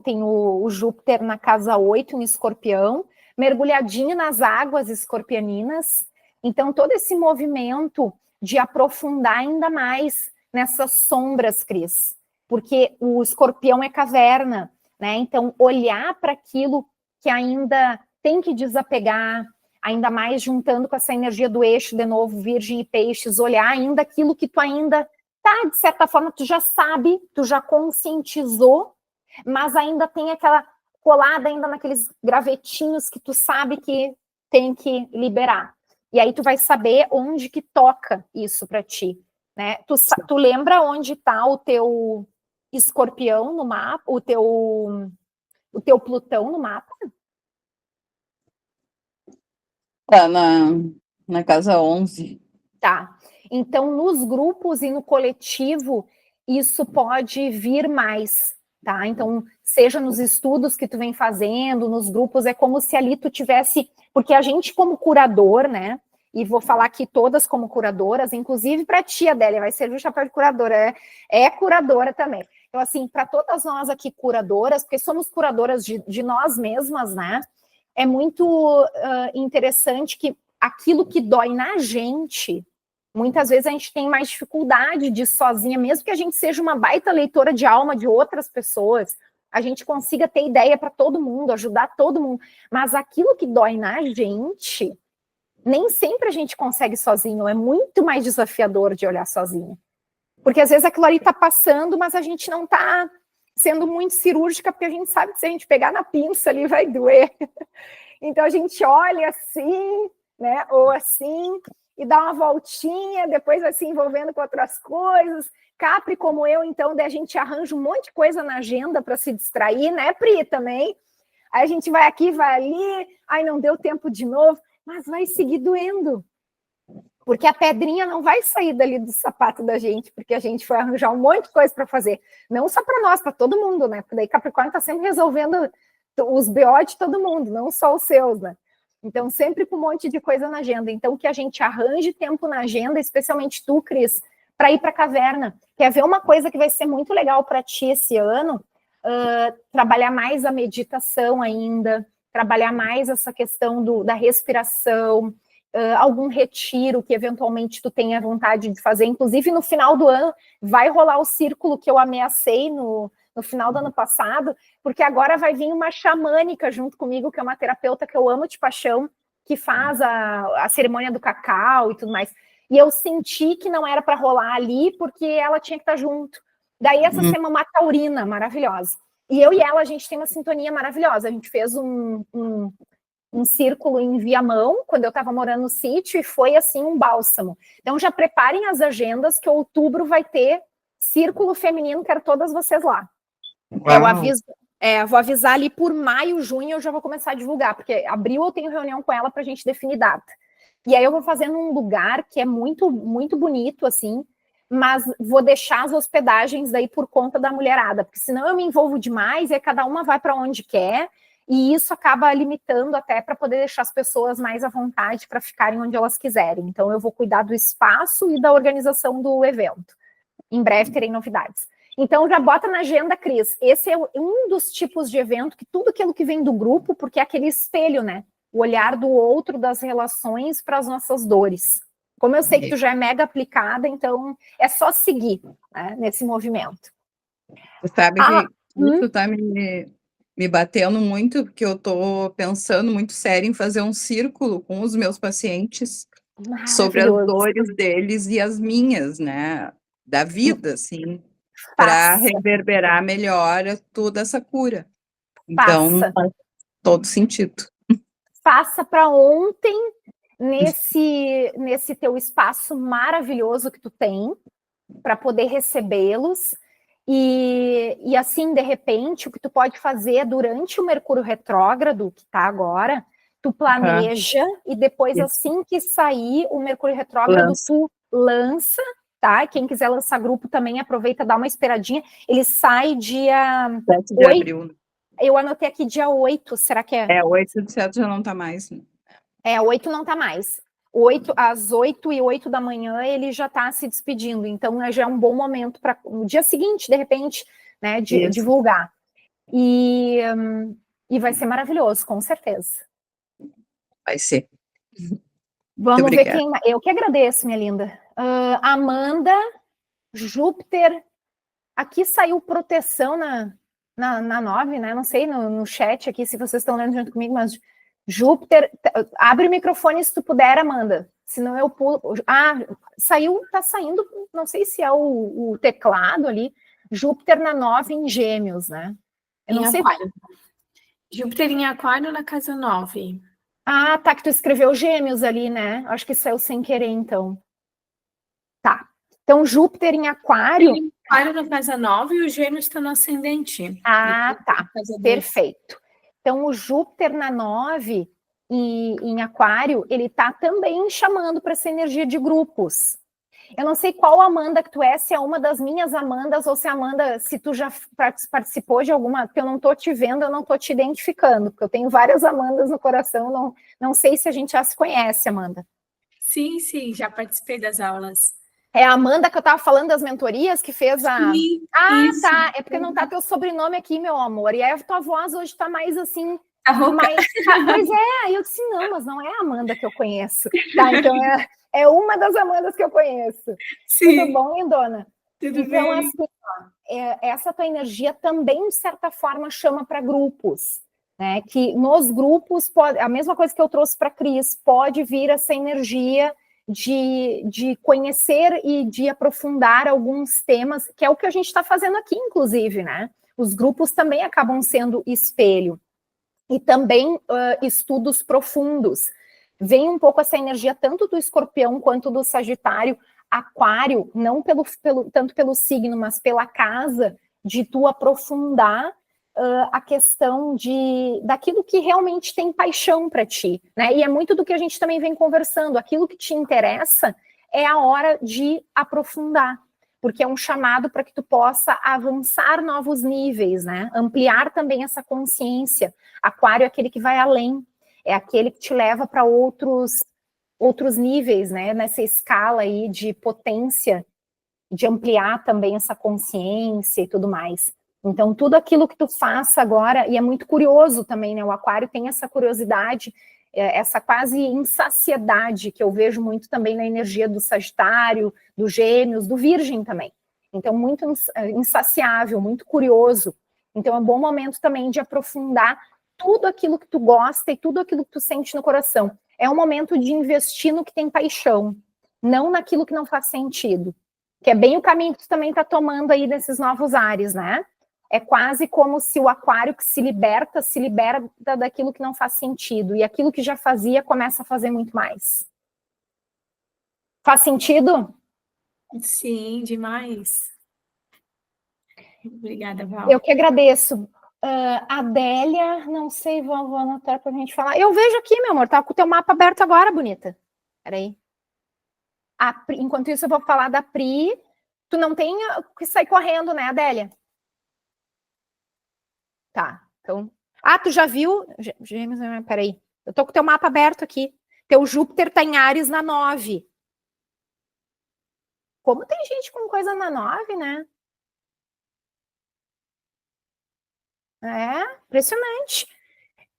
tem o Júpiter na casa 8 em Escorpião, mergulhadinho nas águas escorpianinas. Então, todo esse movimento de aprofundar ainda mais nessas sombras, Cris, porque o Escorpião é caverna, né? Então, olhar para aquilo que ainda tem que desapegar, ainda mais juntando com essa energia do eixo, de novo, Virgem e Peixes, olhar ainda aquilo que tu ainda de certa forma, tu já sabe, tu já conscientizou, mas ainda tem aquela colada ainda naqueles gravetinhos que tu sabe que tem que liberar. E aí tu vai saber onde que toca isso para ti, né? Tu lembra onde tá o teu escorpião no mapa, o teu Plutão no mapa? Tá na casa 11. Tá. Então, nos grupos e no coletivo, isso pode vir mais, tá? Então, seja nos estudos que tu vem fazendo, nos grupos, é como se ali tu tivesse... Porque a gente, como curador, né? E vou falar aqui todas como curadoras, inclusive para a tia Adélia, vai servir o chapéu de curadora, é curadora também. Então, assim, para todas nós aqui curadoras, porque somos curadoras de nós mesmas, né? É muito interessante que aquilo que dói na gente, muitas vezes a gente tem mais dificuldade de ir sozinha, mesmo que a gente seja uma baita leitora de alma de outras pessoas, a gente consiga ter ideia para todo mundo, ajudar todo mundo, mas aquilo que dói na gente, nem sempre a gente consegue sozinho, é muito mais desafiador de olhar sozinho. Porque às vezes aquilo ali está passando, mas a gente não está sendo muito cirúrgica, porque a gente sabe que se a gente pegar na pinça ali vai doer. Então a gente olha assim, né, ou assim, e dá uma voltinha, depois vai se envolvendo com outras coisas. Capri, como eu, então, daí a gente arranja um monte de coisa na agenda para se distrair, né, Pri, também? Aí a gente vai aqui, vai ali, aí não deu tempo de novo, mas vai seguir doendo. Porque a pedrinha não vai sair dali do sapato da gente, porque a gente foi arranjar um monte de coisa para fazer. Não só para nós, para todo mundo, né? Porque daí Capricórnio está sempre resolvendo os BO de todo mundo, não só os seus, né? Então, sempre com um monte de coisa na agenda. Então, que a gente arranje tempo na agenda, especialmente tu, Cris, para ir para a caverna. Quer ver uma coisa que vai ser muito legal para ti esse ano? Trabalhar mais a meditação ainda, trabalhar mais essa questão da respiração, algum retiro que eventualmente tu tenha vontade de fazer. Inclusive, no final do ano, vai rolar o círculo que eu ameacei no final do ano passado, porque agora vai vir uma xamânica junto comigo, que é uma terapeuta que eu amo de paixão, que faz a cerimônia do cacau e tudo mais. E eu senti que não era para rolar ali, porque ela tinha que estar junto. Daí essa semana uma taurina maravilhosa. E eu e ela, a gente tem uma sintonia maravilhosa. A gente fez um círculo em Viamão, quando eu estava morando no sítio, e foi assim um bálsamo. Então já preparem as agendas, que outubro vai ter círculo feminino, quero todas vocês lá. Eu aviso, vou avisar ali por maio, junho, eu já vou começar a divulgar, porque abril eu tenho reunião com ela para a gente definir data. E aí eu vou fazer num lugar que é muito, muito bonito, assim, mas vou deixar as hospedagens daí por conta da mulherada, porque senão eu me envolvo demais e aí cada uma vai para onde quer, e isso acaba limitando até para poder deixar as pessoas mais à vontade para ficarem onde elas quiserem. Então eu vou cuidar do espaço e da organização do evento. Em breve terei novidades. Então já bota na agenda, Cris. Esse é um dos tipos de evento que tudo aquilo que vem do grupo, porque é aquele espelho, né? O olhar do outro, das relações para as nossas dores. Como eu sei que tu já é mega aplicada, então é só seguir, né, nesse movimento. Você sabe que isso tá me batendo muito, porque eu tô pensando muito sério em fazer um círculo com os meus pacientes sobre as dores deles e as minhas, né? Da vida, assim, para reverberar melhor toda essa cura. Então, faz todo sentido. Faça para ontem, nesse teu espaço maravilhoso que tu tem, para poder recebê-los, e assim, de repente, o que tu pode fazer durante o Mercúrio retrógrado, que está agora, tu planeja, e depois, assim que sair o Mercúrio retrógrado, tu lança, tá? Quem quiser lançar grupo também, aproveita, dá uma esperadinha. Ele sai dia 7 de abril. Eu anotei aqui dia 8, será que é? 8 de 7 já não tá mais. 8 não tá mais. Às 8h08 da manhã ele já tá se despedindo, então já é um bom momento para no dia seguinte, de repente, né, divulgar. E vai ser maravilhoso, com certeza. Vai ser. Vamos ver quem... Eu que agradeço, minha linda. Amanda, Júpiter, aqui saiu proteção na 9, né? Não sei, no chat aqui, se vocês estão lendo junto comigo, mas Júpiter, abre o microfone se tu puder, Amanda, senão eu pulo. Tá saindo, não sei se é o teclado ali, Júpiter na 9 em Gêmeos, né? Eu não sei. Aquário. Júpiter em Aquário na casa 9. Tá, que tu escreveu Gêmeos ali, né? Acho que saiu sem querer, então. Tá. Então, Júpiter em Aquário... Aquário na casa 9 e o Gêmeos está no ascendente. Tá. Perfeito. Então, o Júpiter na 9 em Aquário, ele está também chamando para essa energia de grupos. Eu não sei qual Amanda que tu é, se é uma das minhas Amandas, ou se Amanda, se tu já participou de alguma, porque eu não estou te vendo, eu não estou te identificando, porque eu tenho várias Amandas no coração, não sei se a gente já se conhece, Amanda. Sim, já participei das aulas. É a Amanda que eu estava falando das mentorias, que fez a... Sim, isso. Tá, é porque não tá teu sobrenome aqui, meu amor, e aí a tua voz hoje está mais assim... Pois é, aí eu disse, não, mas não é a Amanda que eu conheço. Tá, então é uma das Amandas que eu conheço. Sim. Tudo bom, lindona? Tudo então, bem. assim, essa tua energia também, de certa forma, chama para grupos, né? Que nos grupos, a mesma coisa que eu trouxe para a Cris, pode vir essa energia de conhecer e de aprofundar alguns temas, que é o que a gente está fazendo aqui, inclusive, né? Os grupos também acabam sendo espelho. E também estudos profundos. Vem um pouco essa energia tanto do Escorpião quanto do Sagitário, Aquário, não tanto pelo signo, mas pela casa, de tu aprofundar a questão daquilo que realmente tem paixão para ti, né? E é muito do que a gente também vem conversando, aquilo que te interessa é a hora de aprofundar, porque é um chamado para que tu possa avançar novos níveis, né? Ampliar também essa consciência. Aquário é aquele que vai além, é aquele que te leva para outros níveis, né? Nessa escala aí de potência, de ampliar também essa consciência e tudo mais. Então, tudo aquilo que tu faça agora, e é muito curioso também, né? O Aquário tem essa curiosidade, essa quase insaciedade que eu vejo muito também na energia do Sagitário, do Gêmeos, do Virgem também. Então, muito insaciável, muito curioso. Então, é um bom momento também de aprofundar tudo aquilo que tu gosta e tudo aquilo que tu sente no coração. é um momento de investir no que tem paixão, não naquilo que não faz sentido. Que é bem o caminho que tu também está tomando aí desses novos ares, né? É quase como se o aquário que se liberta daquilo que não faz sentido. E aquilo que já fazia começa a fazer muito mais. Faz sentido? Sim, demais. Obrigada, Val. Eu que agradeço. Adélia, não sei, vou anotar para a gente falar. Eu vejo aqui, meu amor, tá com o teu mapa aberto agora, bonita. Peraí. Enquanto isso, eu vou falar da Pri. Tu não tem que sair correndo, né, Adélia? Tá, então... tu já viu? Gêmeos, peraí. Eu tô com o teu mapa aberto aqui. Teu Júpiter tá em Áries na 9. Como tem gente com coisa na 9, né? É, impressionante.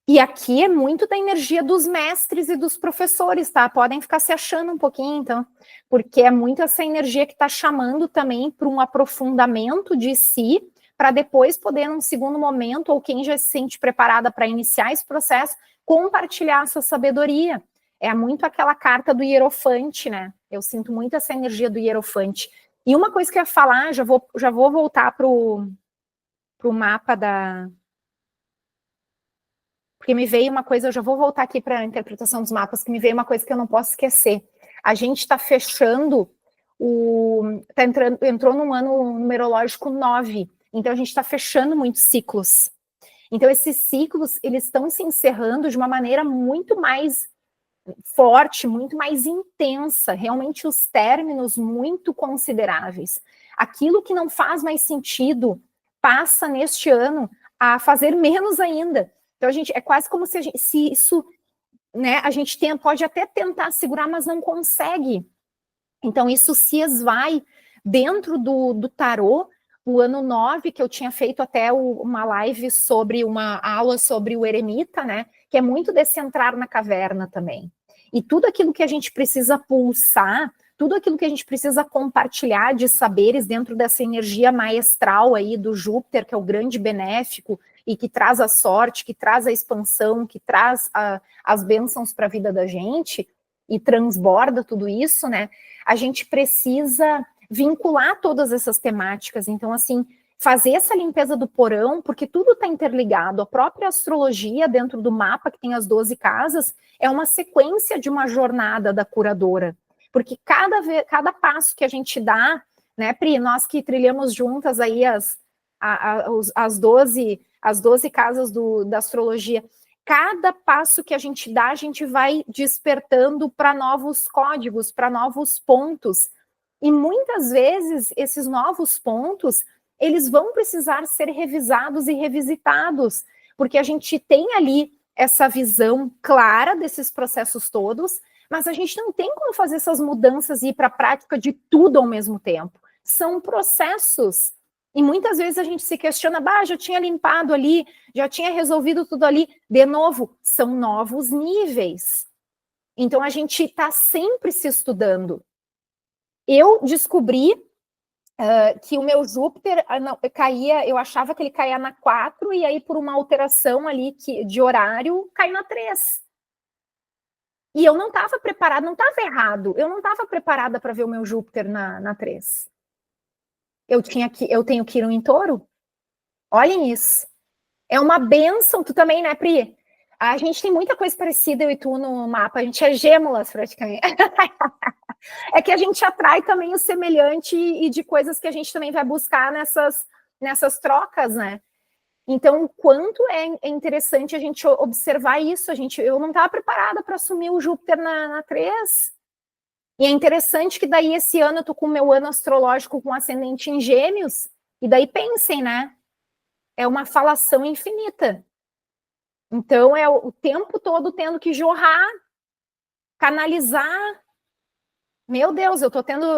E aqui é muito da energia dos mestres e dos professores, tá? Podem ficar se achando um pouquinho, então, porque é muito essa energia que está chamando também para um aprofundamento de si, para depois poder, num segundo momento, ou quem já se sente preparada para iniciar esse processo, compartilhar a sua sabedoria. É muito aquela carta do Hierofante, né? Eu sinto muito essa energia do Hierofante. E uma coisa que eu ia falar, já vou voltar para o mapa da... Porque me veio uma coisa, eu já vou voltar aqui para a interpretação dos mapas, que me veio uma coisa que eu não posso esquecer. A gente está fechando entrou num ano numerológico 9, então a gente está fechando muitos ciclos. Então esses ciclos, eles estão se encerrando de uma maneira muito mais forte, muito mais intensa, realmente os términos muito consideráveis. Aquilo que não faz mais sentido passa neste ano a fazer menos ainda. Então, é quase como se isso, né, a gente pode até tentar segurar, mas não consegue. Então, isso se esvai dentro do tarô. O ano 9, que eu tinha feito até uma live uma aula sobre o eremita, né, que é muito desse entrar na caverna também. E tudo aquilo que a gente precisa pulsar, tudo aquilo que a gente precisa compartilhar de saberes dentro dessa energia maestral aí do Júpiter, que é o grande benéfico, e que traz a sorte, que traz a expansão, que traz as bênçãos para a vida da gente, e transborda tudo isso, né? A gente precisa vincular todas essas temáticas. Então, assim, fazer essa limpeza do porão, porque tudo está interligado. A própria astrologia, dentro do mapa, que tem as 12 casas, é uma sequência de uma jornada da curadora. Porque cada passo que a gente dá, né, Pri, nós que trilhamos juntas aí as 12 casas da astrologia, cada passo que a gente dá, a gente vai despertando para novos códigos, para novos pontos. E muitas vezes, esses novos pontos, eles vão precisar ser revisados e revisitados, porque a gente tem ali essa visão clara desses processos todos, mas a gente não tem como fazer essas mudanças e ir para a prática de tudo ao mesmo tempo. São processos. E muitas vezes a gente se questiona, já tinha limpado ali, já tinha resolvido tudo ali. De novo, são novos níveis. Então a gente está sempre se estudando. Eu descobri que o meu Júpiter caía, eu achava que ele caía na 4, e aí por uma alteração ali de horário, cai na 3. E eu não estava preparada, não estava errado, eu não estava preparada para ver o meu Júpiter na 3. Eu tenho Quirón em Touro. Olhem isso. É uma bênção. Tu também, né, Pri? A gente tem muita coisa parecida, eu e tu, no mapa. A gente é gêmeas, praticamente. É que a gente atrai também o semelhante e de coisas que a gente também vai buscar nessas trocas, né? Então, o quanto é interessante a gente observar isso. Eu não estava preparada para assumir o Júpiter na 3. E é interessante que daí esse ano eu tô com o meu ano astrológico com ascendente em Gêmeos, e daí pensem, né? É uma falação infinita. Então é o tempo todo tendo que jorrar, canalizar. Meu Deus, eu tô tendo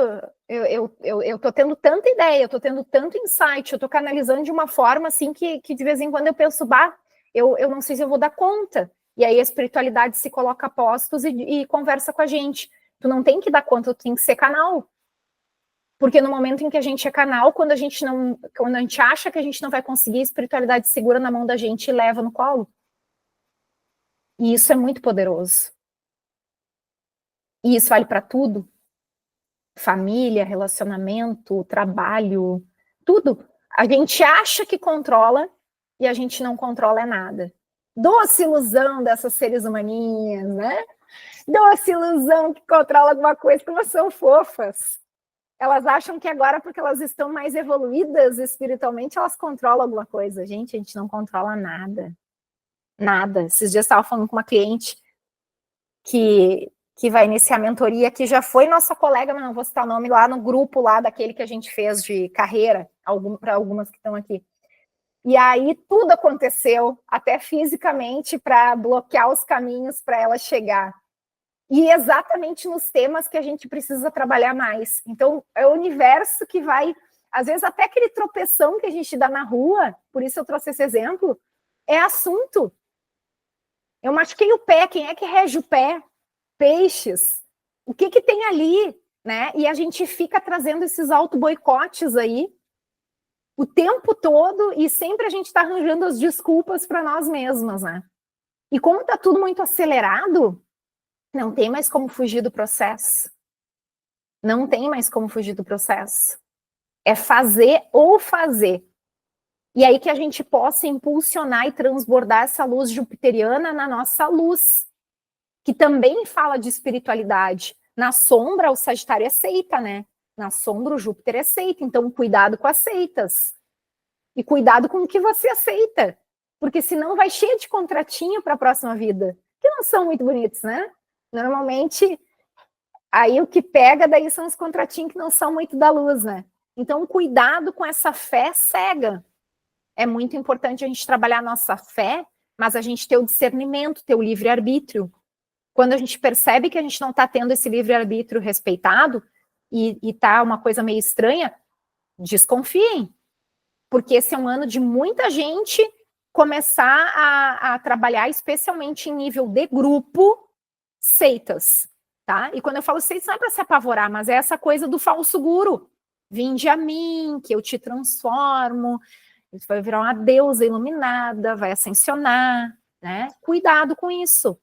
tanta ideia, eu tô tendo tanto insight, eu tô canalizando de uma forma assim que de vez em quando eu penso, eu não sei se eu vou dar conta. E aí a espiritualidade se coloca a postos e conversa com a gente. Tu não tem que dar conta, tu tem que ser canal. Porque no momento em que a gente é canal, quando a gente acha que a gente não vai conseguir, a espiritualidade segura na mão da gente e leva no colo. E isso é muito poderoso. E isso vale para tudo. Família, relacionamento, trabalho, tudo. A gente acha que controla e a gente não controla nada. Doce ilusão dessas seres humaninhas, né? Doce ilusão que controla alguma coisa, como são fofas. Elas acham que agora, porque elas estão mais evoluídas espiritualmente, elas controlam alguma coisa. Gente, a gente não controla nada. Nada. Esses dias eu estava falando com uma cliente que vai iniciar a mentoria, que já foi nossa colega, mas não vou citar o nome, lá no grupo lá daquele que a gente fez de carreira, para algumas que estão aqui. E aí tudo aconteceu, até fisicamente, para bloquear os caminhos para ela chegar. E exatamente nos temas que a gente precisa trabalhar mais. Então, é o universo que vai... Às vezes, até aquele tropeção que a gente dá na rua, por isso eu trouxe esse exemplo, é assunto. Eu machuquei o pé, quem é que rege o pé? Peixes. O que tem ali, né? E a gente fica trazendo esses auto-boicotes aí o tempo todo e sempre a gente está arranjando as desculpas para nós mesmas, né? E como está tudo muito acelerado, não tem mais como fugir do processo. Não tem mais como fugir do processo. É fazer ou fazer. E aí que a gente possa impulsionar e transbordar essa luz jupiteriana na nossa luz, que também fala de espiritualidade. Na sombra, o Sagitário é seita, né? Na sombra, o Júpiter é seita. Então, cuidado com as seitas. E cuidado com o que você aceita. Porque senão vai cheio de contratinho para a próxima vida. Que não são muito bonitos, né? Normalmente, aí o que pega daí são os contratinhos que não são muito da luz, né? Então, cuidado com essa fé cega. É muito importante a gente trabalhar a nossa fé, mas a gente ter o discernimento, ter o livre-arbítrio. Quando a gente percebe que a gente não está tendo esse livre-arbítrio respeitado e tá uma coisa meio estranha, desconfiem. Porque esse é um ano de muita gente começar a trabalhar, especialmente em nível de grupo, seitas, tá? E quando eu falo seitas, não é para se apavorar, mas é essa coisa do falso guru. Vinde a mim, que eu te transformo, você vai virar uma deusa iluminada, vai ascensionar, né? Cuidado com isso.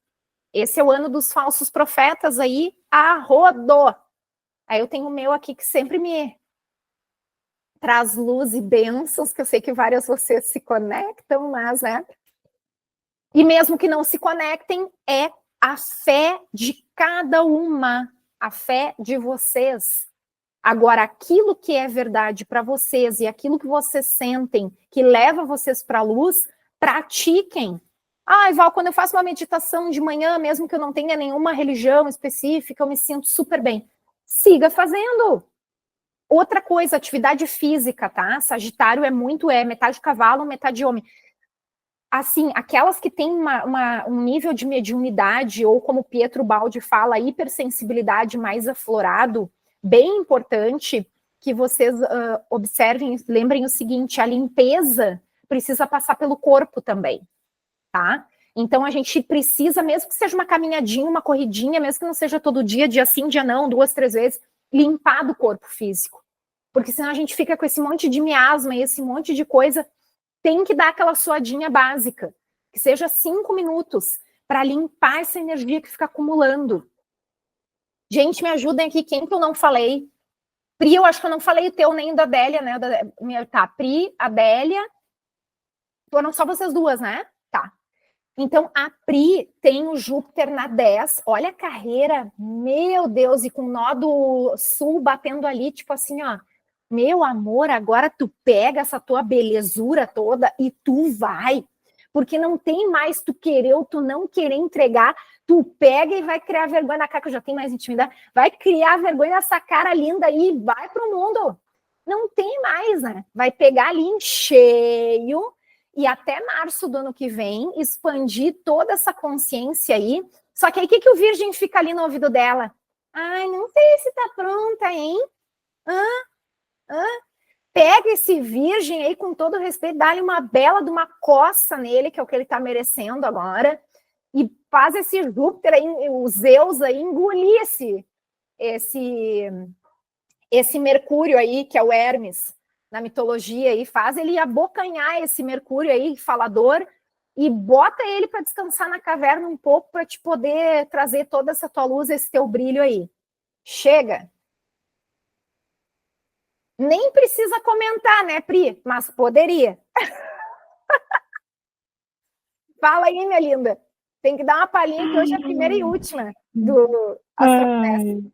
Esse é o ano dos falsos profetas aí, a rodo. Aí eu tenho o meu aqui que sempre me traz luz e bênçãos, que eu sei que várias vocês se conectam, mas, né? E mesmo que não se conectem, é a fé de cada uma, a fé de vocês. Agora, aquilo que é verdade para vocês e aquilo que vocês sentem, que leva vocês para a luz, pratiquem. Ah, Val, quando eu faço uma meditação de manhã, mesmo que eu não tenha nenhuma religião específica, eu me sinto super bem. Siga fazendo. Outra coisa, atividade física, tá? Sagitário é metade cavalo, metade homem. Assim, aquelas que têm um nível de mediunidade, ou como Pietro Baldi fala, hipersensibilidade mais aflorado, bem importante que vocês observem, lembrem o seguinte, a limpeza precisa passar pelo corpo também, tá? Então a gente precisa, mesmo que seja uma caminhadinha, uma corridinha, mesmo que não seja todo dia, dia sim, dia não, 2, 3 vezes, limpar do corpo físico. Porque senão a gente fica com esse monte de miasma e esse monte de coisa. Tem que dar aquela suadinha básica, que seja 5 minutos, para limpar essa energia que fica acumulando. Gente, me ajudem aqui, quem que eu não falei? Pri, eu acho que eu não falei o teu nem da Adélia, né? Tá, Pri, Adélia. Foram só vocês duas, né? Tá. Então, a Pri tem o Júpiter na 10. Olha a carreira, meu Deus, e com o nó do sul batendo ali, tipo assim, ó. Meu amor, agora tu pega essa tua belezura toda e tu vai. Porque não tem mais tu querer ou tu não querer entregar. Tu pega e vai criar vergonha na cara, que eu já tenho mais intimidade. Vai criar vergonha nessa cara linda e vai pro mundo. Não tem mais, né? Vai pegar ali em cheio e até março do ano que vem expandir toda essa consciência aí. Só que aí o que o Virgem fica ali no ouvido dela? Ai, não sei se tá pronta, hein? Pega esse Virgem aí com todo respeito, dá-lhe uma bela de uma coça nele, que é o que ele tá merecendo agora, e faz esse Júpiter aí, o Zeus aí, engolir esse Mercúrio aí, que é o Hermes, na mitologia aí, faz ele abocanhar esse Mercúrio aí, falador, e bota ele para descansar na caverna um pouco para te poder trazer toda essa tua luz, esse teu brilho aí. Chega. Nem precisa comentar, né, Pri? Mas poderia. Fala aí, minha linda. Tem que dar uma palhinha que hoje é a primeira e última do Astrofest.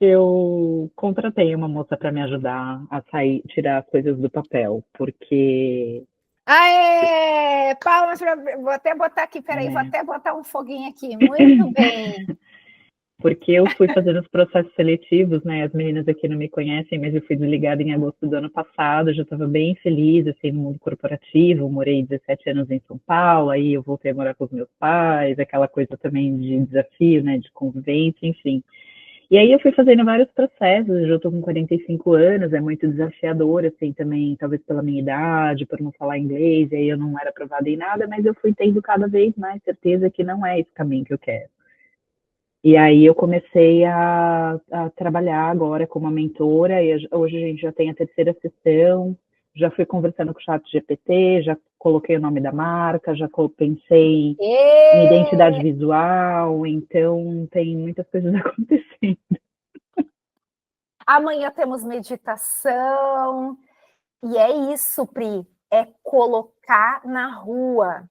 Eu contratei uma moça para me ajudar a tirar as coisas do papel, porque... Aê! Palmas pra... Vou até botar aqui, peraí, vou até botar um foguinho aqui. Muito bem. Porque eu fui fazendo os processos seletivos, né? As meninas aqui não me conhecem, mas eu fui desligada em agosto do ano passado, já estava bem feliz, assim, no mundo corporativo, morei 17 anos em São Paulo, aí eu voltei a morar com os meus pais, aquela coisa também de desafio, né? De convivência, enfim. E aí eu fui fazendo vários processos, eu já estou com 45 anos, é muito desafiador, assim, também, talvez pela minha idade, por não falar inglês, e aí eu não era aprovada em nada, mas eu fui tendo cada vez mais certeza que não é esse caminho que eu quero. E aí eu comecei a trabalhar agora como mentora, e hoje a gente já tem a 3ª sessão, já fui conversando com o ChatGPT, já coloquei o nome da marca, já pensei em identidade visual, então tem muitas coisas acontecendo. Amanhã temos meditação, e é isso, Pri, é colocar na rua,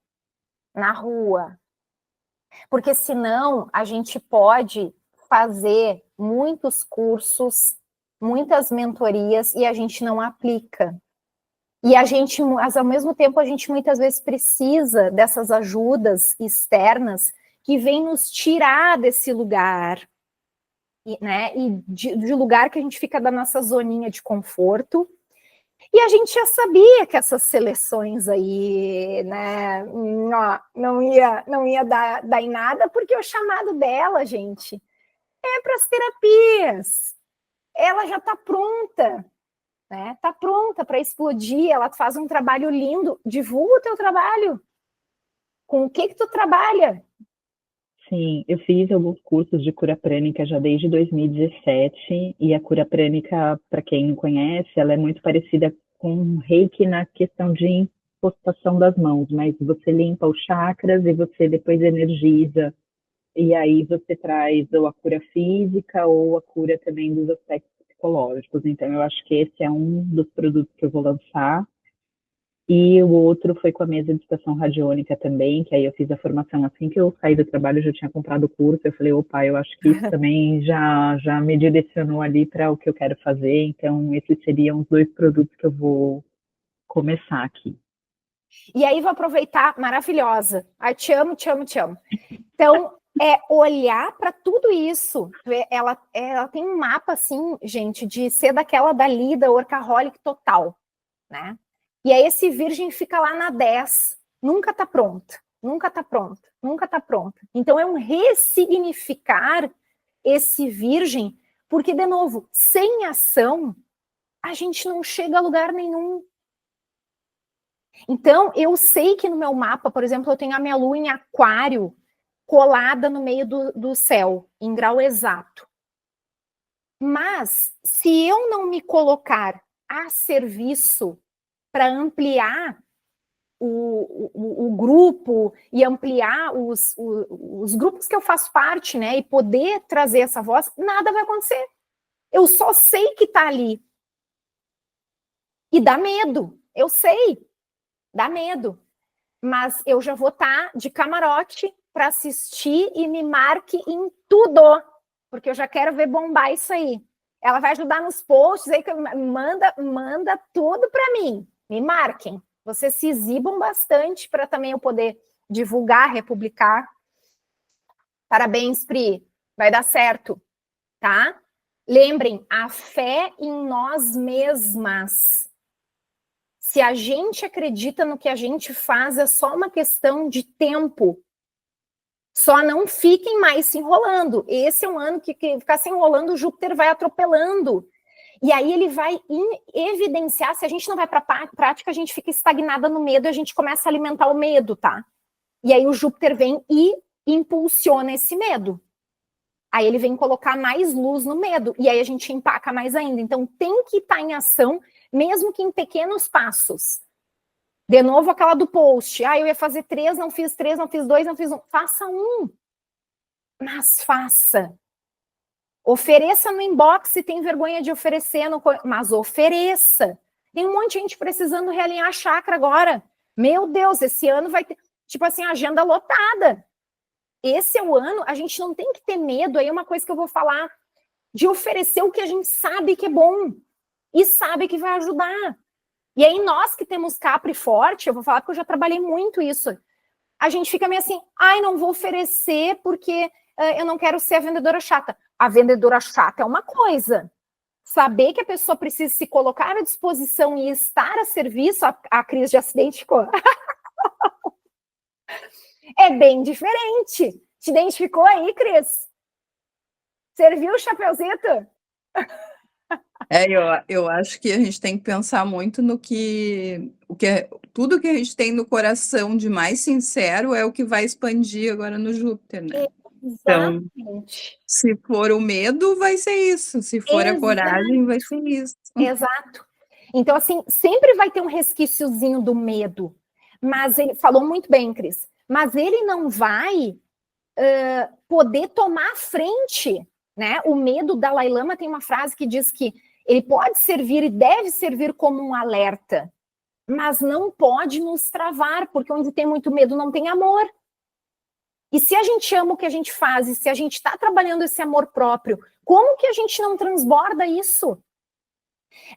porque senão a gente pode fazer muitos cursos, muitas mentorias, e a gente não aplica. E a gente, mas ao mesmo tempo, a gente muitas vezes precisa dessas ajudas externas que vêm nos tirar desse lugar, né? E de lugar que a gente fica da nossa zoninha de conforto. E a gente já sabia que essas seleções aí, né, não ia dar em nada, porque o chamado dela, gente, é para as terapias. Ela já está pronta. Né? Tá pronta para explodir, ela faz um trabalho lindo, divulga o teu trabalho. Com o que tu trabalha? Sim, eu fiz alguns cursos de cura prânica já desde 2017, e a cura prânica, para quem não conhece, ela é muito parecida com Reiki na questão de impostação das mãos, mas você limpa os chakras e você depois energiza, e aí você traz ou a cura física ou a cura também dos aspectos psicológicos. Então, eu acho que esse é um dos produtos que eu vou lançar. E o outro foi com a mesa de estação radiônica também, que aí eu fiz a formação assim que eu saí do trabalho, eu já tinha comprado o curso, eu falei, opa, eu acho que isso também já me direcionou ali para o que eu quero fazer, então esses seriam os 2 produtos que eu vou começar aqui. E aí vou aproveitar, maravilhosa, ai, te amo, te amo, te amo. Então, é olhar para tudo isso, ela tem um mapa assim, gente, de ser daquela dali, da workaholic total, né? E aí esse virgem fica lá na 10, nunca está pronta, nunca está pronta, nunca está pronta. Então é um ressignificar esse virgem, porque, de novo, sem ação, a gente não chega a lugar nenhum. Então, eu sei que no meu mapa, por exemplo, eu tenho a minha lua em aquário colada no meio do céu, em grau exato. Mas, se eu não me colocar a serviço para ampliar o grupo e ampliar os grupos que eu faço parte, né, e poder trazer essa voz, nada vai acontecer. Eu só sei que está ali. E dá medo, eu sei, dá medo. Mas eu já vou estar de camarote para assistir e me marque em tudo, porque eu já quero ver bombar isso aí. Ela vai ajudar nos posts aí, manda tudo para mim. Me marquem. Vocês se exibam bastante para também eu poder divulgar, republicar. Parabéns, Pri. Vai dar certo, tá? Lembrem, a fé em nós mesmas. Se a gente acredita no que a gente faz, é só uma questão de tempo. Só não fiquem mais se enrolando. Esse é um ano que ficar se enrolando, o Júpiter vai atropelando. E aí ele vai evidenciar, se a gente não vai para a prática, a gente fica estagnada no medo e a gente começa a alimentar o medo, tá? E aí o Júpiter vem e impulsiona esse medo. Aí ele vem colocar mais luz no medo, e aí a gente empaca mais ainda. Então tem que estar em ação, mesmo que em pequenos passos. De novo, aquela do post. Eu ia fazer 3, não fiz 3, não fiz 2, não fiz 1. Faça 1. Mas faça. Ofereça no inbox se tem vergonha de oferecer, mas ofereça. Tem um monte de gente precisando realinhar a chakra agora. Meu Deus, esse ano vai ter, tipo assim, agenda lotada. Esse é o ano, a gente não tem que ter medo, aí é uma coisa que eu vou falar, de oferecer o que a gente sabe que é bom e sabe que vai ajudar. E aí nós que temos Capri forte, eu vou falar porque eu já trabalhei muito isso, a gente fica meio assim, não vou oferecer porque eu não quero ser a vendedora chata. A vendedora chata é uma coisa. Saber que a pessoa precisa se colocar à disposição e estar a serviço, a Cris já se identificou. É bem diferente. Te identificou aí, Cris? Serviu o chapéuzito? Eu acho que a gente tem que pensar muito no tudo que a gente tem no coração de mais sincero é o que vai expandir agora no Júpiter, né? Exatamente. Então, se for o medo, vai ser isso. Se for a coragem, vai ser isso. Exato. Então, assim, sempre vai ter um resquíciozinho do medo. Mas ele falou muito bem, Cris. Mas ele não vai poder tomar a frente, né? O medo, Dalai Lama tem uma frase que diz que ele pode servir e deve servir como um alerta, mas não pode nos travar, porque onde tem muito medo não tem amor. E se a gente ama o que a gente faz, e se a gente está trabalhando esse amor próprio, como que a gente não transborda isso?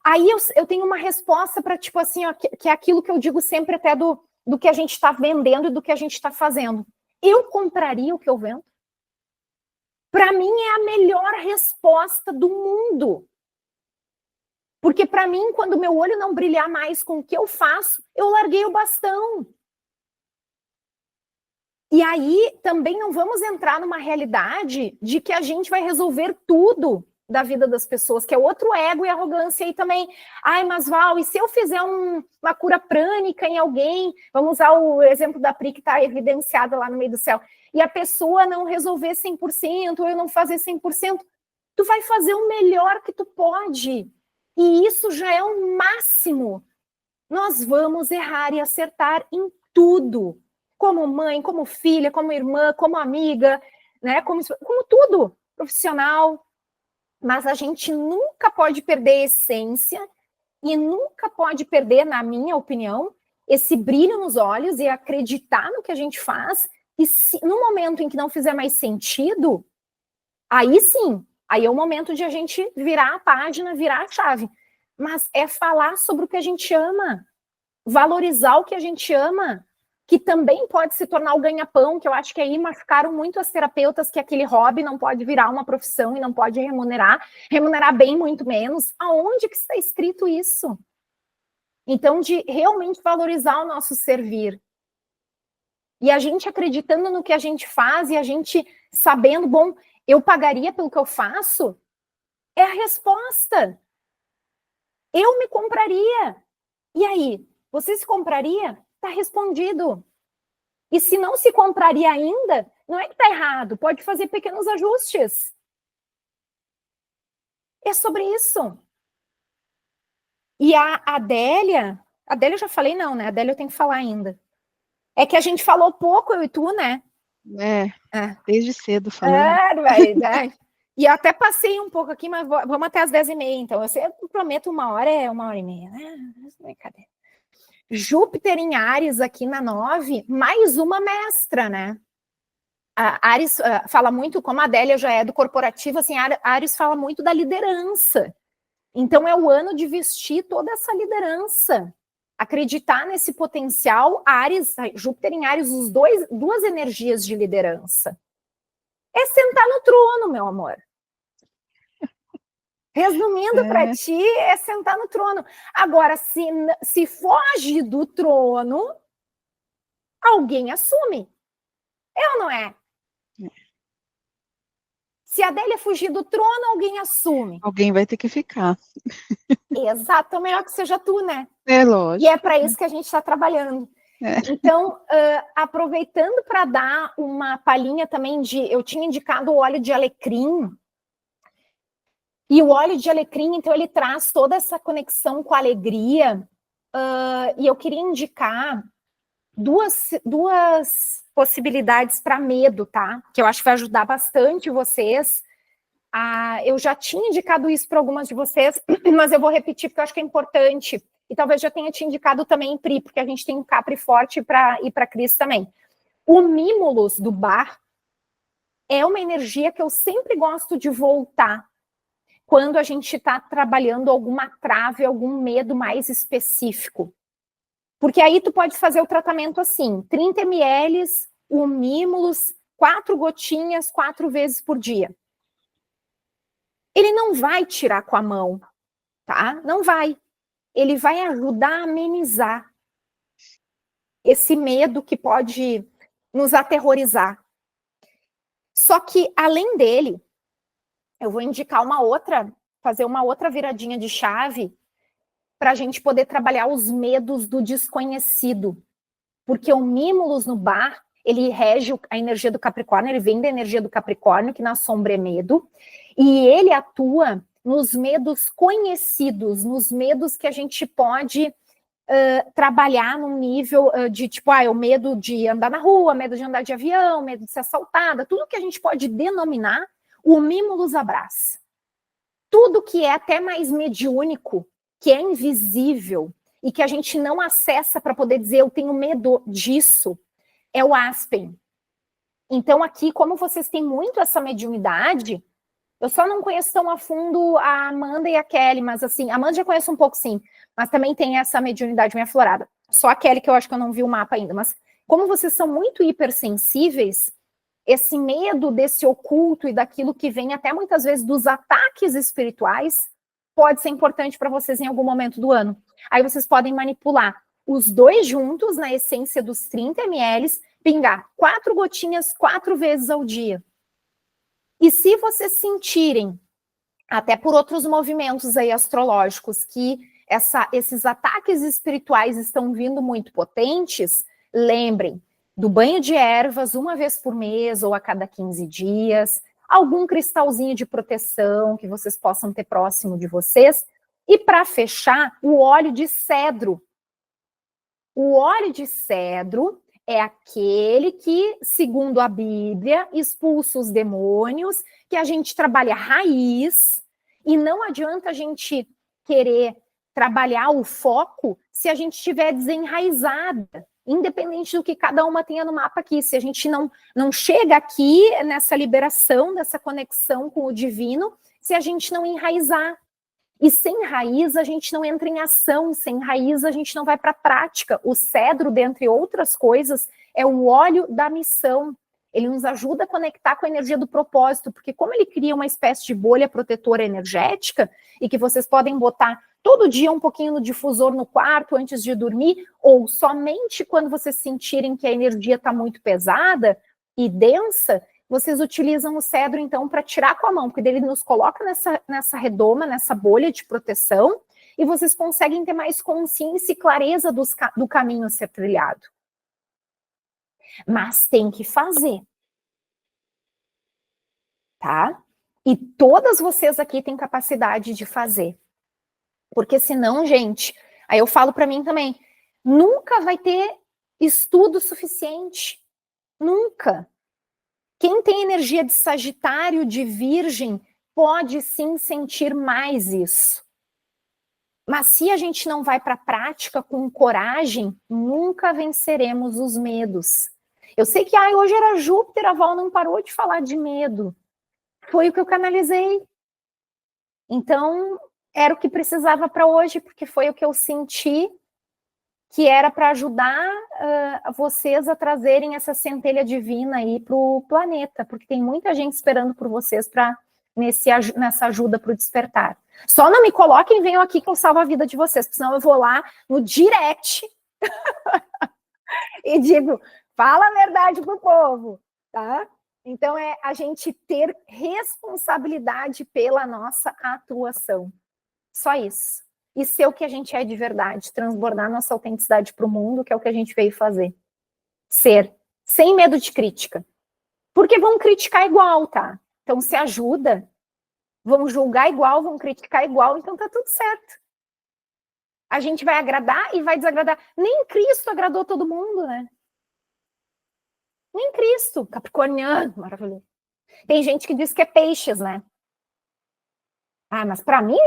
Aí eu tenho uma resposta para, tipo assim, ó, que é aquilo que eu digo sempre até do que a gente está vendendo e do que a gente está fazendo. Eu compraria o que eu vendo? Para mim é a melhor resposta do mundo. Porque para mim, quando meu olho não brilhar mais com o que eu faço, eu larguei o bastão. E aí também não vamos entrar numa realidade de que a gente vai resolver tudo da vida das pessoas, que é outro ego e arrogância aí também. Mas Val, e se eu fizer uma cura prânica em alguém, vamos usar o exemplo da Pri que está evidenciada lá no meio do céu, e a pessoa não resolver 100%, ou eu não fazer 100%, tu vai fazer o melhor que tu pode. E isso já é o máximo. Nós vamos errar e acertar em tudo. Como mãe, como filha, como irmã, como amiga, né? Como tudo, profissional. Mas a gente nunca pode perder a essência e nunca pode perder, na minha opinião, esse brilho nos olhos e acreditar no que a gente faz. E se, no momento em que não fizer mais sentido, aí sim, aí é o momento de a gente virar a página, virar a chave. Mas é falar sobre o que a gente ama, valorizar o que a gente ama, que também pode se tornar o ganha-pão, que eu acho que aí machucaram muito as terapeutas, que aquele hobby não pode virar uma profissão e não pode remunerar bem muito menos. Aonde que está escrito isso? Então, de realmente valorizar o nosso servir. E a gente acreditando no que a gente faz e a gente sabendo, bom, eu pagaria pelo que eu faço? É a resposta. Eu me compraria. E aí, você se compraria? Está respondido. E se não se compraria ainda, não é que está errado, pode fazer pequenos ajustes. É sobre isso. E a Adélia eu já falei não, né? A Adélia eu tenho que falar ainda. É que a gente falou pouco, eu e tu, né? Desde cedo falando. E eu até passei um pouco aqui, mas vamos até as 10h30, então. Eu prometo 1 hora, é 1h30. Cadê? Júpiter em Áries aqui na 9, mais uma mestra, né? A Áries fala muito, como a Adélia já é do corporativo, assim, Áries fala muito da liderança. Então é o ano de vestir toda essa liderança. Acreditar nesse potencial, Júpiter em Áries, duas energias de liderança. É sentar no trono, meu amor. Resumindo para ti, é sentar no trono. Agora, se foge do trono, alguém assume. É ou não é? Se a Adélia fugir do trono, alguém assume. Alguém vai ter que ficar. Exato, é melhor que seja tu, né? É lógico. E é para isso que a gente está trabalhando. Então, aproveitando para dar uma palhinha também eu tinha indicado o óleo de alecrim. E o óleo de alecrim, então, ele traz toda essa conexão com a alegria. e eu queria indicar duas possibilidades para medo, tá? Que eu acho que vai ajudar bastante vocês. Eu já tinha indicado isso para algumas de vocês, mas eu vou repetir porque eu acho que é importante. E talvez já tenha te indicado também em Pri, porque a gente tem um Capri forte e para Cris também. O Mimulus do Bar é uma energia que eu sempre gosto de voltar quando a gente está trabalhando alguma trave, algum medo mais específico. Porque aí tu pode fazer o tratamento assim, 30 ml, o Mimulus, 4 gotinhas, 4 vezes por dia. Ele não vai tirar com a mão, tá? Não vai. Ele vai ajudar a amenizar esse medo que pode nos aterrorizar. Só que, além dele, eu vou indicar fazer uma outra viradinha de chave para a gente poder trabalhar os medos do desconhecido. Porque o Mimulus no Bar, ele rege a energia do Capricórnio, ele vem da energia do Capricórnio, que na sombra é medo, e ele atua nos medos conhecidos, nos medos que a gente pode trabalhar num nível de tipo, o medo de andar na rua, medo de andar de avião, medo de ser assaltada, tudo que a gente pode denominar, o Mimulus abraça. Tudo que é até mais mediúnico, que é invisível e que a gente não acessa para poder dizer eu tenho medo disso, é o Aspen. Então aqui, como vocês têm muito essa mediunidade, eu só não conheço tão a fundo a Amanda e a Kelly, mas assim, a Amanda já conheço um pouco sim, mas também tem essa mediunidade meio aflorada. Só a Kelly que eu acho que eu não vi o mapa ainda, mas como vocês são muito hipersensíveis, esse medo desse oculto e daquilo que vem até muitas vezes dos ataques espirituais pode ser importante para vocês em algum momento do ano. Aí vocês podem manipular os dois juntos na essência dos 30 ml, pingar 4 gotinhas 4 vezes ao dia. E se vocês sentirem, até por outros movimentos aí astrológicos, que esses ataques espirituais estão vindo muito potentes, lembrem do banho de ervas 1 vez por mês ou a cada 15 dias, algum cristalzinho de proteção que vocês possam ter próximo de vocês, e para fechar, o óleo de cedro. O óleo de cedro é aquele que, segundo a Bíblia, expulsa os demônios, que a gente trabalha raiz, e não adianta a gente querer trabalhar o foco se a gente estiver desenraizada, independente do que cada uma tenha no mapa aqui. Se a gente não chega aqui nessa liberação, dessa conexão com o divino, se a gente não enraizar. E sem raiz a gente não entra em ação, sem raiz a gente não vai para a prática. O cedro, dentre outras coisas, é o óleo da missão. Ele nos ajuda a conectar com a energia do propósito, porque como ele cria uma espécie de bolha protetora energética, e que vocês podem botar todo dia um pouquinho no difusor no quarto antes de dormir, ou somente quando vocês sentirem que a energia está muito pesada e densa, vocês utilizam o cedro, então, para tirar com a mão, porque ele nos coloca nessa redoma, nessa bolha de proteção, e vocês conseguem ter mais consciência e clareza do caminho a ser trilhado. Mas tem que fazer. Tá? E todas vocês aqui têm capacidade de fazer. Porque senão, gente, aí eu falo para mim também, nunca vai ter estudo suficiente. Nunca. Quem tem energia de Sagitário, de Virgem, pode sim sentir mais isso. Mas se a gente não vai para a prática com coragem, nunca venceremos os medos. Eu sei que hoje era Júpiter, a Val não parou de falar de medo. Foi o que eu canalizei. Então, era o que precisava para hoje, porque foi o que eu senti que era para ajudar vocês a trazerem essa centelha divina aí para o planeta, porque tem muita gente esperando por vocês nessa ajuda para o despertar. Só não me coloquem, venham aqui que eu salvo a vida de vocês, porque senão eu vou lá no direct e digo, fala a verdade pro povo, tá? Então é a gente ter responsabilidade pela nossa atuação. Só isso. E ser o que a gente é de verdade, transbordar nossa autenticidade para o mundo, que é o que a gente veio fazer. Ser, sem medo de crítica. Porque vão criticar igual, tá? Então se ajuda, vão julgar igual, vão criticar igual, então tá tudo certo. A gente vai agradar e vai desagradar. Nem Cristo agradou todo mundo, né? Nem Cristo, capricorniano, maravilhoso. Tem gente que diz que é peixes, né? Ah, mas para mim,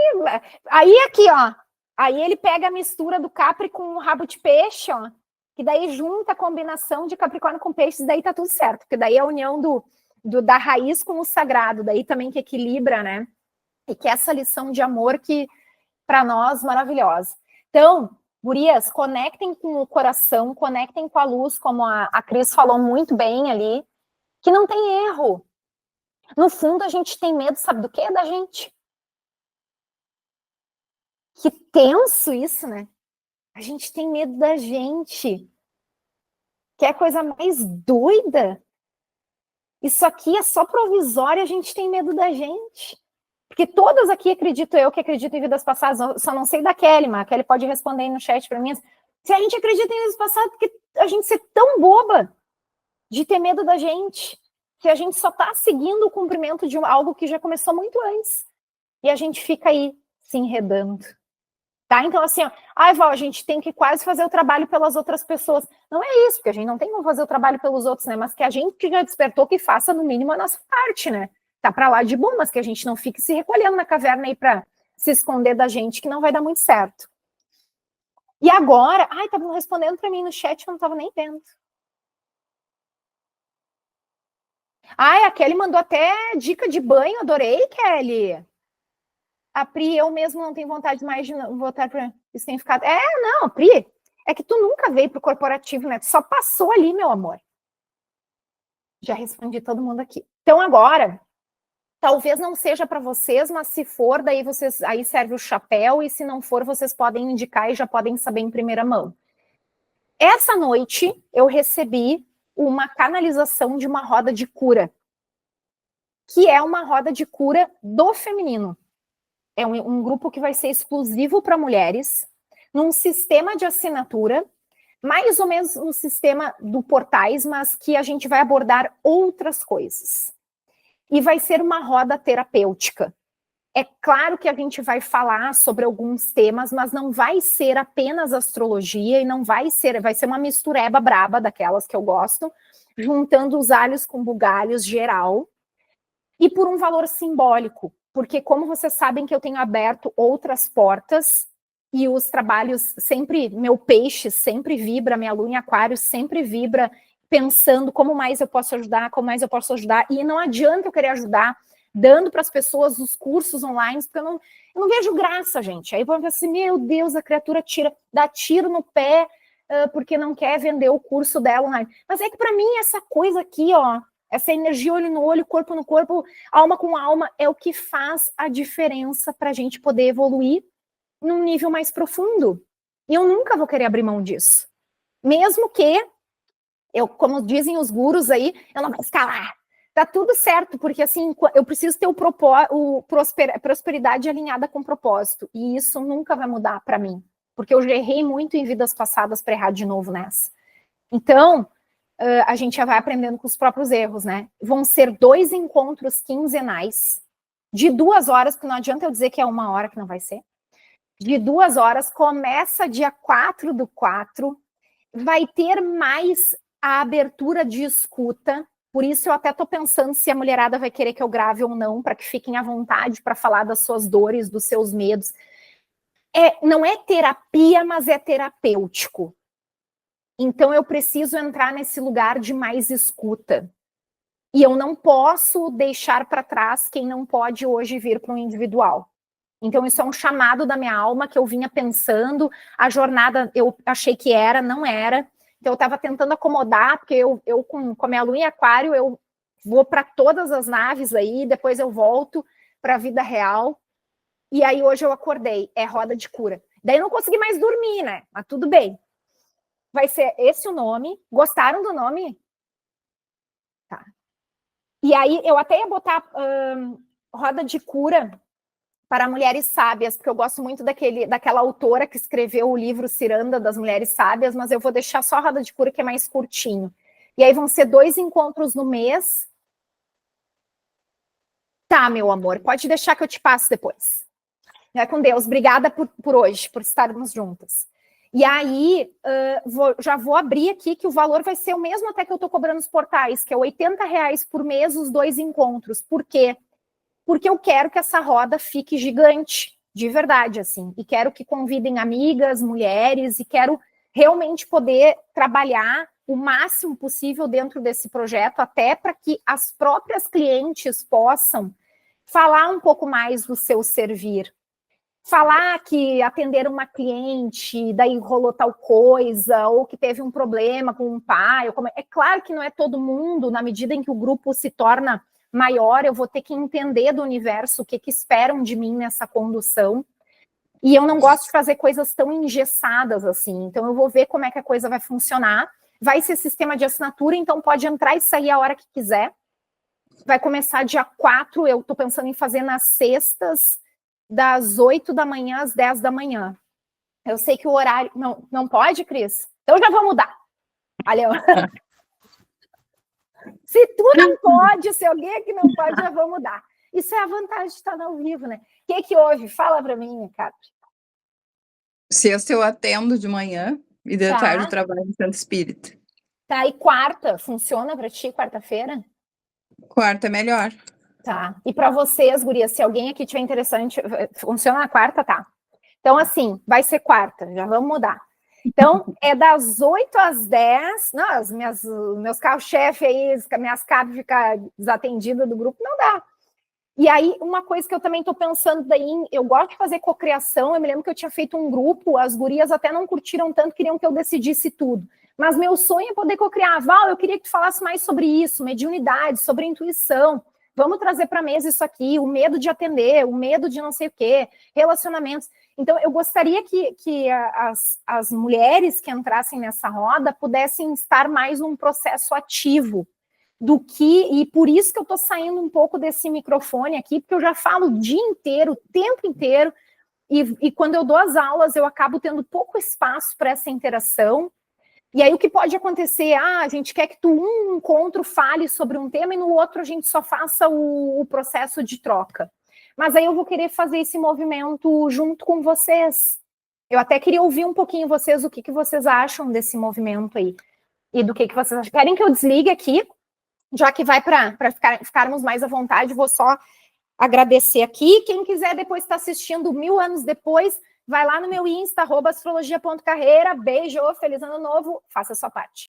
aí aqui, ó, aí ele pega a mistura do Capri com o rabo de peixe, ó, que daí junta a combinação de Capricórnio com peixes, daí tá tudo certo, porque daí é a união da raiz com o sagrado, daí também que equilibra, né? E que é essa lição de amor que, para nós, maravilhosa. Então, gurias, conectem com o coração, conectem com a luz, como a Cris falou muito bem ali, que não tem erro. No fundo, a gente tem medo, sabe do quê? Da gente. Que tenso isso, né? A gente tem medo da gente. Que é a coisa mais doida. Isso aqui é só provisório, a gente tem medo da gente. Porque todas aqui, acredito eu, que acreditam em vidas passadas, só não sei da Kelly, mas a Kelly pode responder aí no chat para mim. Se a gente acredita em vidas passadas, porque a gente ser tão boba de ter medo da gente, que a gente só está seguindo o cumprimento de algo que já começou muito antes. E a gente fica aí se enredando. Tá? Então, assim, ó, ai, Val, a gente tem que quase fazer o trabalho pelas outras pessoas. Não é isso, porque a gente não tem como fazer o trabalho pelos outros, né? Mas que a gente que já despertou que faça, no mínimo, a nossa parte, né? Tá pra lá de bom, mas que a gente não fique se recolhendo na caverna aí pra se esconder da gente, que não vai dar muito certo. E agora, ai, estavam respondendo pra mim no chat, eu não tava nem vendo. Ai, a Kelly mandou até dica de banho, adorei, Kelly. A Pri, eu mesmo não tenho vontade mais de voltar para isso tem ficado. Não, Pri, é que tu nunca veio pro corporativo, né? Tu só passou ali, meu amor. Já respondi todo mundo aqui. Então agora, talvez não seja para vocês, mas se for, daí vocês aí serve o chapéu, e se não for, vocês podem indicar e já podem saber em primeira mão. Essa noite eu recebi uma canalização de uma roda de cura, que é uma roda de cura do feminino. É um grupo que vai ser exclusivo para mulheres, num sistema de assinatura, mais ou menos no sistema do Portais, mas que a gente vai abordar outras coisas. E vai ser uma roda terapêutica. É claro que a gente vai falar sobre alguns temas, mas não vai ser apenas astrologia, e não vai ser uma mistureba braba, daquelas que eu gosto, juntando os alhos com bugalhos geral, e por um valor simbólico. Porque, como vocês sabem que eu tenho aberto outras portas, e os trabalhos sempre, meu peixe sempre vibra, minha lua em aquário sempre vibra, pensando como mais eu posso ajudar, e não adianta eu querer ajudar, dando para as pessoas os cursos online, porque eu não vejo graça, gente. Aí vão pensar assim, meu Deus, a criatura dá tiro no pé, porque não quer vender o curso dela online. Mas é que para mim essa coisa aqui, ó, essa energia olho no olho, corpo no corpo, alma com alma, é o que faz a diferença para a gente poder evoluir num nível mais profundo. E eu nunca vou querer abrir mão disso. Mesmo que, como dizem os gurus aí, eu não vou escalar. Tá tudo certo, porque assim, eu preciso ter prosperidade alinhada com propósito. E isso nunca vai mudar para mim. Porque eu já errei muito em vidas passadas para errar de novo nessa. Então, a gente já vai aprendendo com os próprios erros, né? Vão ser 2 encontros quinzenais, de 2 horas, porque não adianta eu dizer que é 1 hora, que não vai ser. De 2 horas, começa dia 4/4, vai ter mais a abertura de escuta, por isso eu até estou pensando se a mulherada vai querer que eu grave ou não, para que fiquem à vontade para falar das suas dores, dos seus medos. Não é terapia, mas é terapêutico. Então, eu preciso entrar nesse lugar de mais escuta. E eu não posso deixar para trás quem não pode hoje vir para um individual. Então, isso é um chamado da minha alma que eu vinha pensando. A jornada, eu achei que não era. Então, eu estava tentando acomodar, porque eu com a minha lua em aquário, eu vou para todas as naves aí, depois eu volto para a vida real. E aí, hoje eu acordei, é roda de cura. Daí, eu não consegui mais dormir, né? Mas tudo bem. Vai ser esse o nome. Gostaram do nome? Tá. E aí, eu até ia botar roda de cura para mulheres sábias, porque eu gosto muito daquela autora que escreveu o livro Ciranda das Mulheres Sábias, mas eu vou deixar só a roda de cura, que é mais curtinho. E aí vão ser 2 encontros no mês. Tá, meu amor, pode deixar que eu te passo depois. Vai com Deus. Obrigada por hoje, por estarmos juntas. E aí, já vou abrir aqui que o valor vai ser o mesmo até que eu estou cobrando os portais, que é R$80 por mês os 2 encontros. Por quê? Porque eu quero que essa roda fique gigante, de verdade, assim. E quero que convidem amigas, mulheres, e quero realmente poder trabalhar o máximo possível dentro desse projeto, até para que as próprias clientes possam falar um pouco mais do seu servir. Falar que atenderam uma cliente, daí rolou tal coisa, ou que teve um problema com um pai. É claro que não é todo mundo, na medida em que o grupo se torna maior, eu vou ter que entender do universo o que esperam de mim nessa condução. E eu não gosto de fazer coisas tão engessadas assim. Então, eu vou ver como é que a coisa vai funcionar. Vai ser sistema de assinatura, então pode entrar e sair a hora que quiser. Vai começar dia 4, eu estou pensando em fazer nas sextas, das 8 da manhã às 10 da manhã. Eu sei que o horário... Não pode, Cris? Então eu já vou mudar. Valeu. Se tu não pode, se alguém aqui não pode, já vou mudar. Isso é a vantagem de estar ao vivo, né? O que houve? Fala para mim, Capri. Sexta eu atendo de manhã e de tarde eu trabalho no Centro Espírita. Tá, e quarta? Funciona para ti, quarta-feira? Quarta é melhor. Tá. E para vocês, gurias, se alguém aqui tiver interessante, funciona na quarta, tá? Então, assim, vai ser quarta, já vamos mudar. Então, é das 8 às 10, não, meus carros-chefe aí, minhas cabos ficam desatendidas do grupo, não dá. E aí, uma coisa que eu também estou pensando daí, eu gosto de fazer cocriação, eu me lembro que eu tinha feito um grupo, as gurias até não curtiram tanto, queriam que eu decidisse tudo. Mas meu sonho é poder cocriar. Val, eu queria que tu falasse mais sobre isso, mediunidade, sobre intuição. Vamos trazer para a mesa isso aqui, o medo de atender, o medo de não sei o quê, relacionamentos. Então, eu gostaria que as mulheres que entrassem nessa roda pudessem estar mais num processo ativo do que... E por isso que eu estou saindo um pouco desse microfone aqui, porque eu já falo o dia inteiro, o tempo inteiro, e quando eu dou as aulas, eu acabo tendo pouco espaço para essa interação. E aí o que pode acontecer? A gente quer que um encontro fale sobre um tema e no outro a gente só faça o processo de troca. Mas aí eu vou querer fazer esse movimento junto com vocês. Eu até queria ouvir um pouquinho vocês, o que vocês acham desse movimento aí. E do que vocês acham. Querem que eu desligue aqui? Já que vai para ficarmos mais à vontade, vou só agradecer aqui. Quem quiser depois estar assistindo 1000 anos depois, vai lá no meu Insta, @astrologia.carreira. Beijo, feliz ano novo, faça a sua parte.